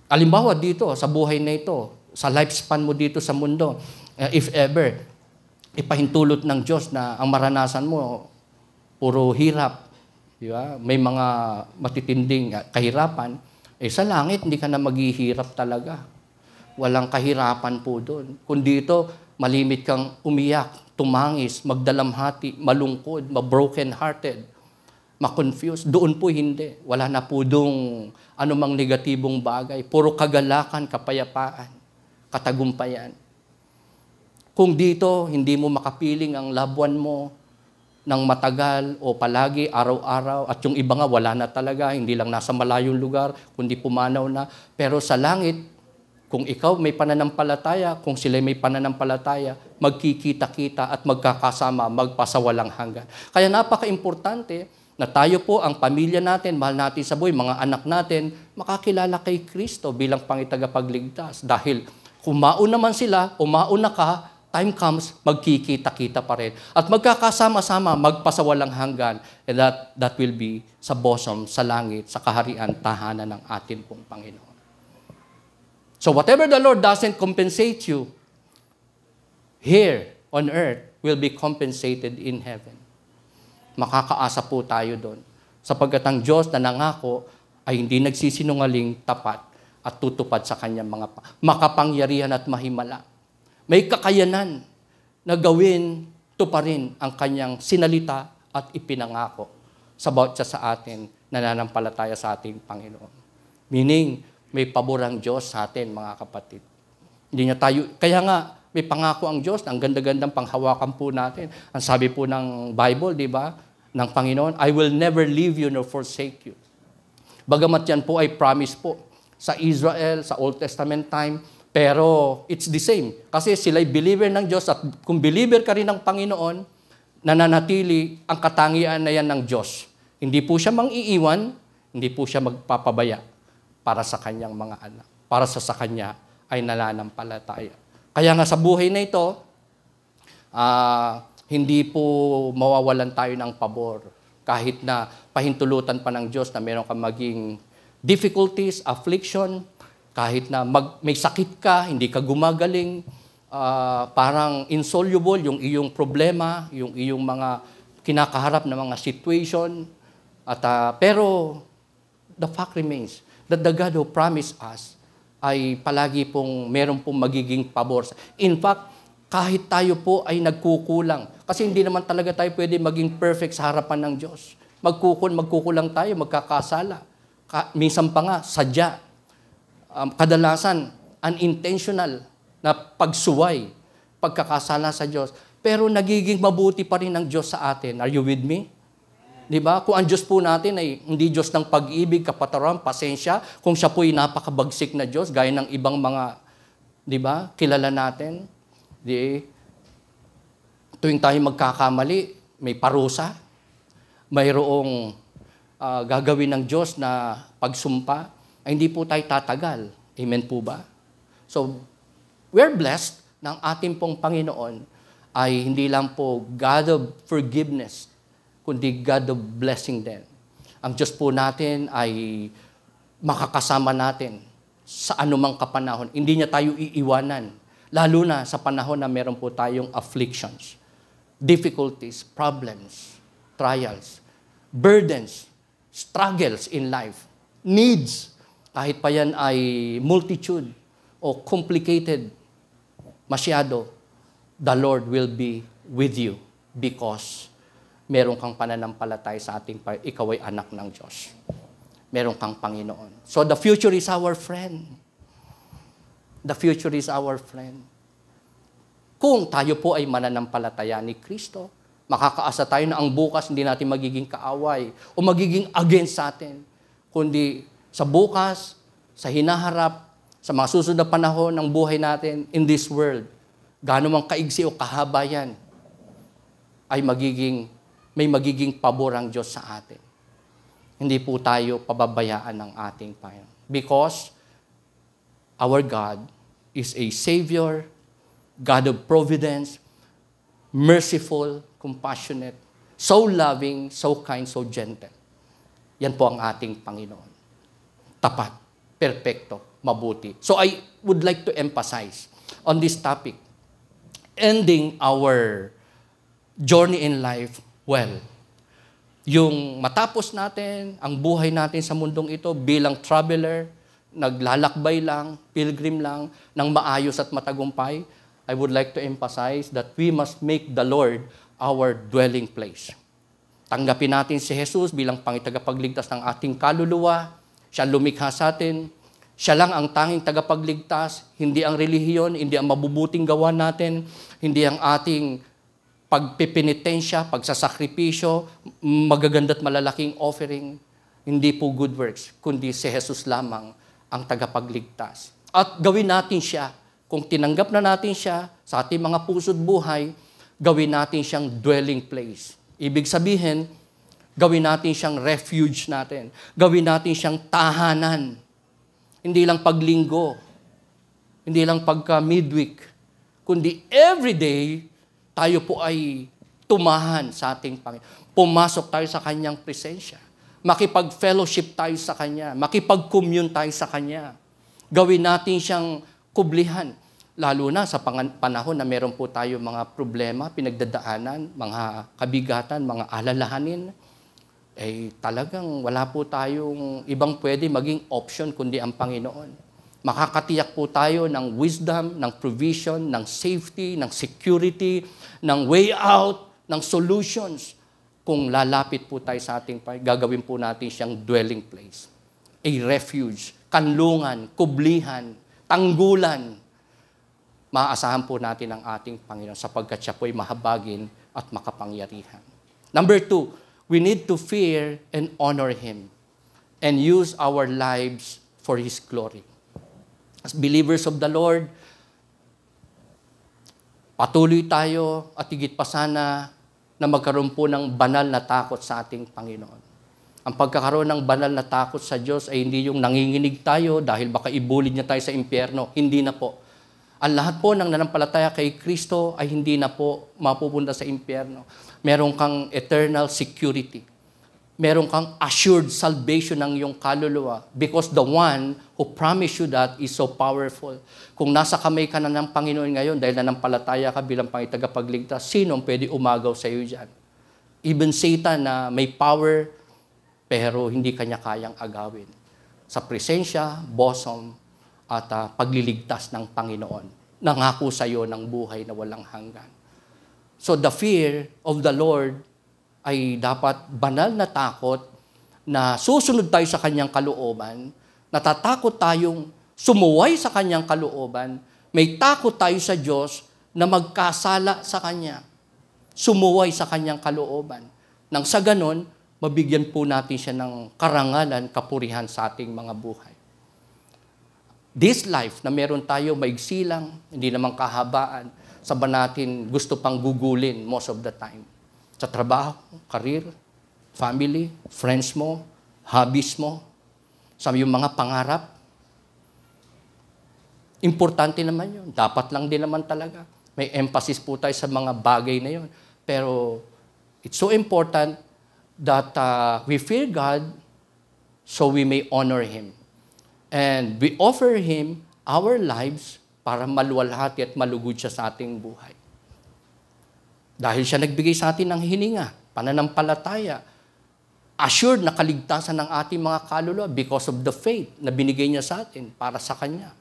Alimbawa dito, sa buhay na ito, sa lifespan mo dito sa mundo, if ever, ipahintulot ng Diyos na ang maranasan mo, puro hirap, di ba? May mga matitinding kahirapan, sa langit, hindi ka na maghihirap talaga. Walang kahirapan po doon. Kung dito, malimit kang umiyak, tumangis, magdalamhati, malungkod, ma-broken-hearted, ma-confused. Doon po hindi. Wala na po doong anumang negatibong bagay. Puro kagalakan, kapayapaan, katagumpayan. Kung dito, hindi mo makapiling ang loved one mo ng matagal o palagi, araw-araw, at yung iba nga wala na talaga, hindi lang nasa malayong lugar, kundi pumanaw na. Pero sa langit, kung ikaw may pananampalataya, kung sila may pananampalataya, magkikita-kita at magkakasama, magpasawalang hanggan. Kaya napaka-importante na tayo po, ang pamilya natin, mahal natin sa buhay, mga anak natin, makakilala kay Kristo bilang pangitagapagligtas. Dahil kung mauna man sila, o mauna ka, time comes, magkikita-kita pa rin. At magkakasama-sama, magpasawalang hanggan. And that will be sa bosom, sa langit, sa kaharian, tahanan ng atin pong Panginoon. So whatever the Lord doesn't compensate you here on earth will be compensated in heaven. Makakaasa po tayo doon. Sapagkat ang Diyos na nangako ay hindi nagsisinungaling, tapat at tutupad sa kanyang mga makapangyarihan at mahimala. May kakayanan na gawin, tuparin ang kanyang sinalita at ipinangako sa bawat sa atin nananampalataya sa ating Panginoon. Meaning, may pabor ang Diyos sa atin, mga kapatid. Hindi niya tayo, kaya nga, may pangako ang Diyos, ang ganda-gandang panghawakan po natin. Ang sabi po ng Bible, di ba, ng Panginoon, I will never leave you nor forsake you. Bagamat yan po ay promise po sa Israel, sa Old Testament time, pero it's the same. Kasi sila'y believer ng Diyos at kung believer ka rin ng Panginoon, nananatili ang katangian na yan ng Diyos. Hindi po siya mang-iiwan, hindi po siya magpapabaya para sa kanyang mga anak, para sa kanya ay nananampalataya. Kaya nga sa buhay na ito, hindi po mawawalan tayo ng pabor Kahit na pahintulutan pa ng Diyos na meron kang maging difficulties, affliction, kahit na may sakit ka, hindi ka gumagaling, parang insoluble yung iyong problema, yung iyong mga kinakaharap na mga situation. Pero the fact remains that the God who promised us ay palagi pong meron pong magiging pabor. In fact, kahit tayo po ay nagkukulang, kasi hindi naman talaga tayo pwede maging perfect sa harapan ng Diyos. Magkukulang tayo, magkakasala. Minsan pa nga, sadya. Kadalasan, unintentional na pagsuway, pagkakasala sa Diyos. Pero nagiging mabuti pa rin ang Diyos sa atin. Are you with me? Di ba? Kung ang Diyos po natin ay hindi Diyos ng pag-ibig, kapatawaran, pasensya, kung siya po ay napakabagsik na Diyos, gaya ng ibang mga, di ba, kilala natin, tuwing tayo magkakamali, may parusa, mayroong gagawin ng Diyos na pagsumpa, ay hindi po tayo tatagal. Amen po ba? So, we're blessed ng ating pong Panginoon ay hindi lang po God of forgiveness, kundi God of blessing din. Ang Diyos po natin ay makakasama natin sa anumang kapanahon. Hindi niya tayo iiwanan, lalo na sa panahon na meron po tayong afflictions, difficulties, problems, trials, burdens, struggles in life, needs, kahit pa yan ay multitude o complicated masyado, the Lord will be with you because meron kang pananampalataya sa ating ikaw ay anak ng Diyos. Meron kang Panginoon. So the future is our friend. The future is our friend. Kung tayo po ay mananampalataya ni Kristo, makakaasa tayo na ang bukas hindi natin magiging kaaway o magiging against sa atin, kundi sa bukas, sa hinaharap, sa mga susunod na panahon ng buhay natin in this world, gaano mang kaigsi o kahaba yan, ay may magiging pabor ang Diyos sa atin. Hindi po tayo pababayaan ng ating Panginoon. Because our God is a Savior, God of providence, merciful, compassionate, so loving, so kind, so gentle. Yan po ang ating Panginoon. Tapat, perpekto, mabuti. So I would like to emphasize on this topic, ending our journey in life well. Yung matapos natin, ang buhay natin sa mundong ito bilang traveler, naglalakbay lang, pilgrim lang, ng maayos at matagumpay, I would like to emphasize that we must make the Lord our dwelling place. Tanggapin natin si Jesus bilang pangitagapagligtas ng ating kaluluwa. Siya lumikha sa atin. Siya lang ang tanging tagapagligtas, hindi ang relihiyon, hindi ang mabubuting gawa natin, hindi ang ating pagpipinitensya, pagsasakripisyo, magaganda't malalaking offering, hindi po good works, kundi si Jesus lamang ang tagapagligtas. At gawin natin siya, kung tinanggap na natin siya sa ating mga puso't buhay, gawin natin siyang dwelling place. Ibig sabihin, gawin natin siyang refuge natin. Gawin natin siyang tahanan. Hindi lang paglinggo, hindi lang pagka midweek, kundi everyday, tayo po ay tumahan sa ating Panginoon. Pumasok tayo sa Kanyang presensya. Makipag-fellowship tayo sa Kanya. Makipag-commune tayo sa Kanya. Gawin natin siyang kublihan. Lalo na sa panahon na meron po tayo mga problema, pinagdadaanan, mga kabigatan, mga alalahanin, talagang wala po tayong ibang pwede maging option kundi ang Panginoon. Makakatiyak po tayo ng wisdom, ng provision, ng safety, ng security, ng way out, ng solutions. Kung lalapit po tayo sa ating gagawin po natin siyang dwelling place. A refuge, kanlungan, kublihan, tanggulan. Maaasahan po natin ang ating Panginoon sapagkat siya po ay mahabagin at makapangyarihan. Number 2, we need to fear and honor Him and use our lives for His glory. As believers of the Lord, patuloy tayo at higit pa sana na magkaroon po ng banal na takot sa ating Panginoon. Ang pagkakaroon ng banal na takot sa Diyos ay hindi yung nanginginig tayo dahil baka ibulid niya tayo sa impyerno. Hindi na po. Ang lahat po ng nanampalataya kay Kristo ay hindi na po mapupunta sa impyerno. Meron kang eternal security. meron kang assured salvation ng iyong kaluluwa because the one who promised you that is so powerful. Kung nasa kamay ka na ng Panginoon ngayon dahil nanampalataya ka bilang tagapagligtas, sino ang pwede umagaw sa iyo dyan? Even Satan na may power, pero hindi kanya kayang agawin. Sa presensya, bosom, at pagliligtas ng Panginoon. Nangako sa iyo ng buhay na walang hanggan. So the fear of the Lord ay dapat banal na takot na susunod tayo sa kanyang kalooban, natatakot tayong sumuway sa kanyang kalooban, may takot tayo sa Diyos na magkasala sa kanya, sumuway sa kanyang kalooban. Nang sa ganon, mabigyan po natin siya ng karangalan, kapurihan sa ating mga buhay. This life na meron tayo maigsi lang, hindi naman kahabaan, saba natin gusto pang gugulin most of the time. Sa trabaho, career, family, friends mo, hobbies mo, sa iyong mga pangarap. Importante naman yun. Dapat lang din naman talaga. May emphasis po tayo sa mga bagay na yun. Pero it's so important that we fear God so we may honor Him. And we offer Him our lives para maluwalhati at malugod siya sa ating buhay. Dahil siya nagbigay sa atin ng hininga, pananampalataya, assured na kaligtasan ng ating mga kaluluwa because of the faith na binigay niya sa atin para sa Kanya.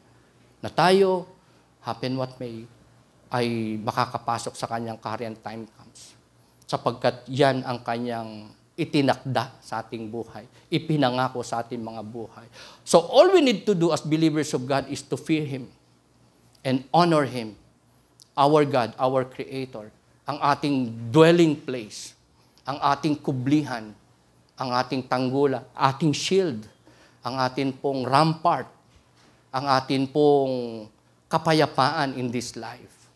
Na tayo, happen what may, ay makakapasok sa Kanyang kaharian time comes. Sapagkat yan ang Kanyang itinakda sa ating buhay, ipinangako sa ating mga buhay. So all we need to do as believers of God is to fear Him and honor Him, our God, our Creator, ang ating dwelling place, ang ating kublihan, ang ating tanggula, ating shield, ang ating pong rampart, ang ating pong kapayapaan in this life.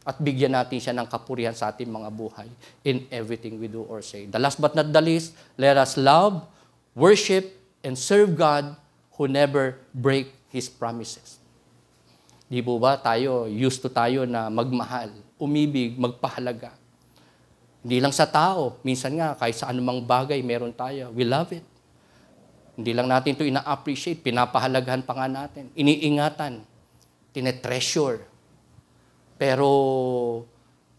At bigyan natin siya ng kapurihan sa ating mga buhay in everything we do or say. The last but not the least, let us love, worship, and serve God who never break His promises. Di po ba used to tayo na magmahal, umibig, magpahalaga. Hindi lang sa tao, minsan nga kahit sa anumang bagay meron tayo, we love it. Hindi lang natin ito ina-appreciate, pinapahalagahan pa nga natin, iniingatan, tinetreasure. Pero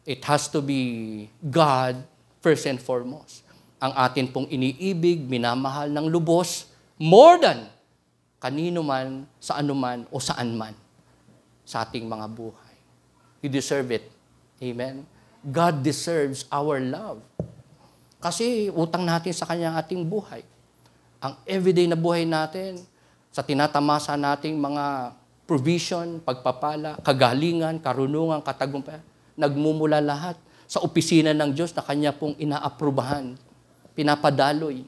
it has to be God first and foremost. Ang atin pong iniibig, minamahal ng lubos, more than kanino man, sa anuman o saan man sa ating mga buhay. You deserve it. Amen? God deserves our love. Kasi utang natin sa Kanya ang ating buhay. Ang everyday na buhay natin, sa tinatamasa nating mga provision, pagpapala, kagalingan, karunungan, katagumpayan, nagmumula lahat sa opisina ng Diyos na Kanya pong inaaprubahan, pinapadaloy,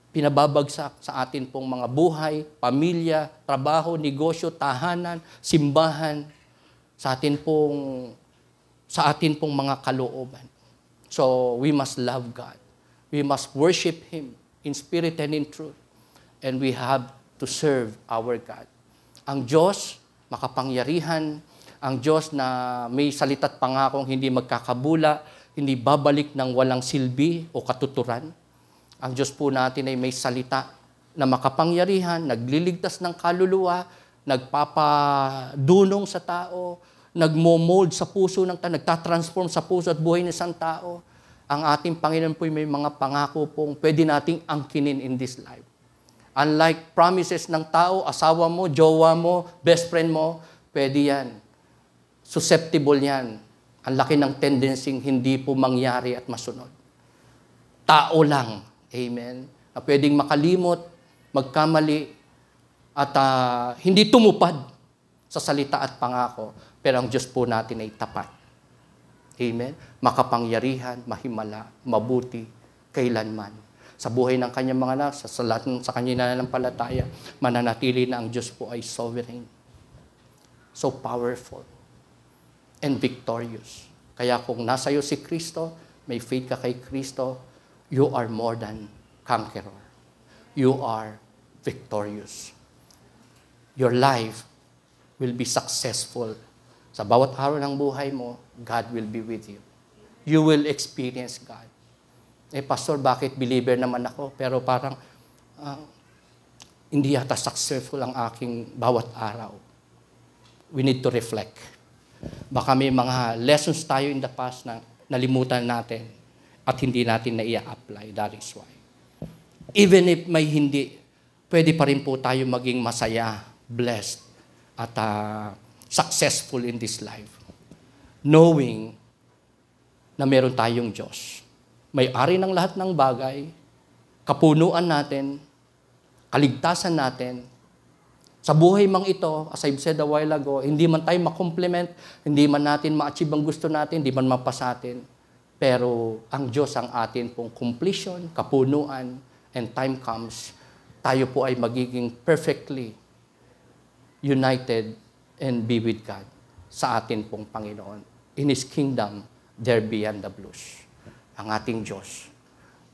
pinababagsak sa atin pong mga buhay, pamilya, trabaho, negosyo, tahanan, simbahan, sa atin pong mga kalooban. So, we must love God. We must worship Him in spirit and in truth. And we have to serve our God. Ang Diyos, makapangyarihan, ang Diyos na may salita't pangakong hindi magkakabula, hindi babalik ng walang silbi o katuturan. Ang Diyos po natin ay may salita na makapangyarihan, nagliligtas ng kaluluwa, nagpapadunong sa tao, nagmo-mold sa puso ng tao, nagtatransform sa puso at buhay ng isang tao. Ang ating Panginoon po may mga pangako pong pwede nating angkinin in this life. Unlike promises ng tao, asawa mo, jowa mo, best friend mo, pwede yan. Susceptible yan. Ang laki ng tendency hindi po mangyari at masunod. Tao lang. Amen. Na pwedeng makalimot, magkamali, at hindi tumupad sa salita at pangako. Pero ang Diyos po natin ay tapat. Amen. Makapangyarihan, mahimala, mabuti, kailanman. Sa buhay ng kanyang mga anak, sa lahat sa kanyang nananampalataya, mananatili na ang Diyos po ay sovereign. So powerful and victorious. Kaya kung nasa iyo si Kristo, may faith ka kay Kristo, you are more than conqueror. You are victorious. Your life will be successful. Sa bawat araw ng buhay mo, God will be with you. You will experience God. Pastor, bakit believer naman ako? Pero parang, hindi yata successful ang aking bawat araw. We need to reflect. Baka may mga lessons tayo in the past na nalimutan natin at hindi natin na i-apply. That is why. Even if may hindi, pwede pa rin po tayo maging masaya, blessed, at successful in this life. Knowing na meron tayong Diyos. May-ari ng lahat ng bagay, kapunuan natin, kaligtasan natin. Sa buhay mang ito, as I've said a while ago, hindi man tayo makomplement, hindi man natin ma-achieve ang gusto natin, hindi man mapasa atin. Pero ang Diyos ang atin pong completion, kapunuan, and time comes, tayo po ay magiging perfectly united and be with God sa atin pong Panginoon. In His kingdom, there beyond the blues. Ang ating Diyos.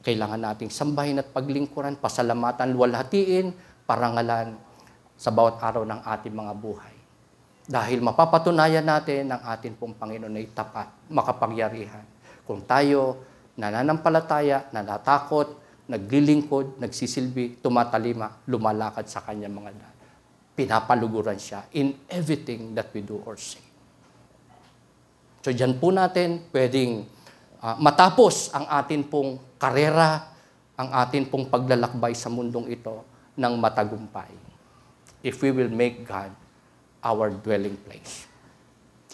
Kailangan nating sambahin at paglingkuran, pasalamatan, luwalhatiin, parangalan sa bawat araw ng ating mga buhay. Dahil mapapatunayan natin ang ating pong Panginoon ay tapat, makapangyarihan. Kung tayo nananampalataya, nanatakot, naglilingkod, nagsisilbi, tumatalima, lumalakad sa kanyang mga daan. Pinapaluguran siya in everything that we do or say. So dyan po natin pwedeng matapos ang atin pong karera, ang atin pong paglalakbay sa mundong ito ng matagumpay. If we will make God our dwelling place,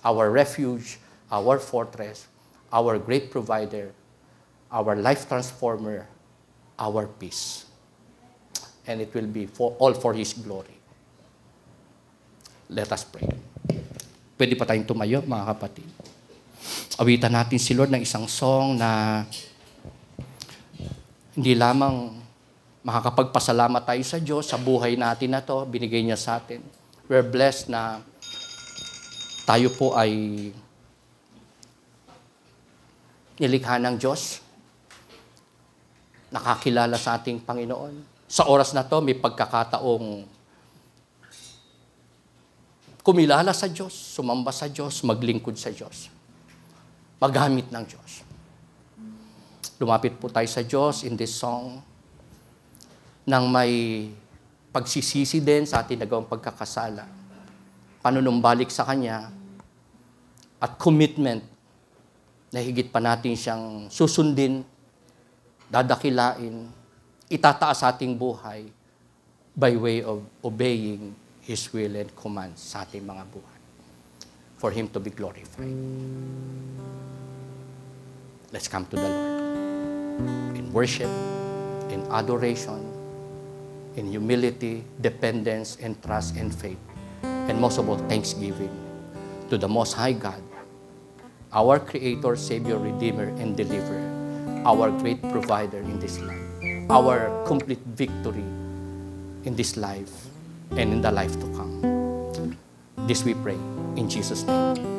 our refuge, our fortress, our great provider, our life transformer, our peace. And it will be all for His glory. Let us pray. Pwede pa tayong tumayo, mga kapatid. Awitan natin si Lord ng isang song na hindi lamang makakapagpasalamat tayo sa Diyos sa buhay natin na to, binigay niya sa atin. We're blessed na tayo po ay nilikha ng Diyos, nakakilala sa ating Panginoon. Sa oras na to, may pagkakataong kumilala sa Diyos, sumamba sa Diyos, maglingkod sa Diyos. Magamit ng Diyos. Lumapit po tayo sa Diyos in this song nang may pagsisisi din sa ating nagawang pagkakasala. Panunumbalik sa Kanya at commitment na higit pa natin siyang susundin, dadakilain, itataas sa ating buhay by way of obeying His will and commands sa ating mga buhay. For Him to be glorified. Let's come to the Lord. In worship, in adoration, in humility, dependence, and trust and faith. And most of all, thanksgiving to the Most High God, our Creator, Savior, Redeemer, and Deliverer, our great provider in this life, our complete victory in this life and in the life to come. This we pray in Jesus' name.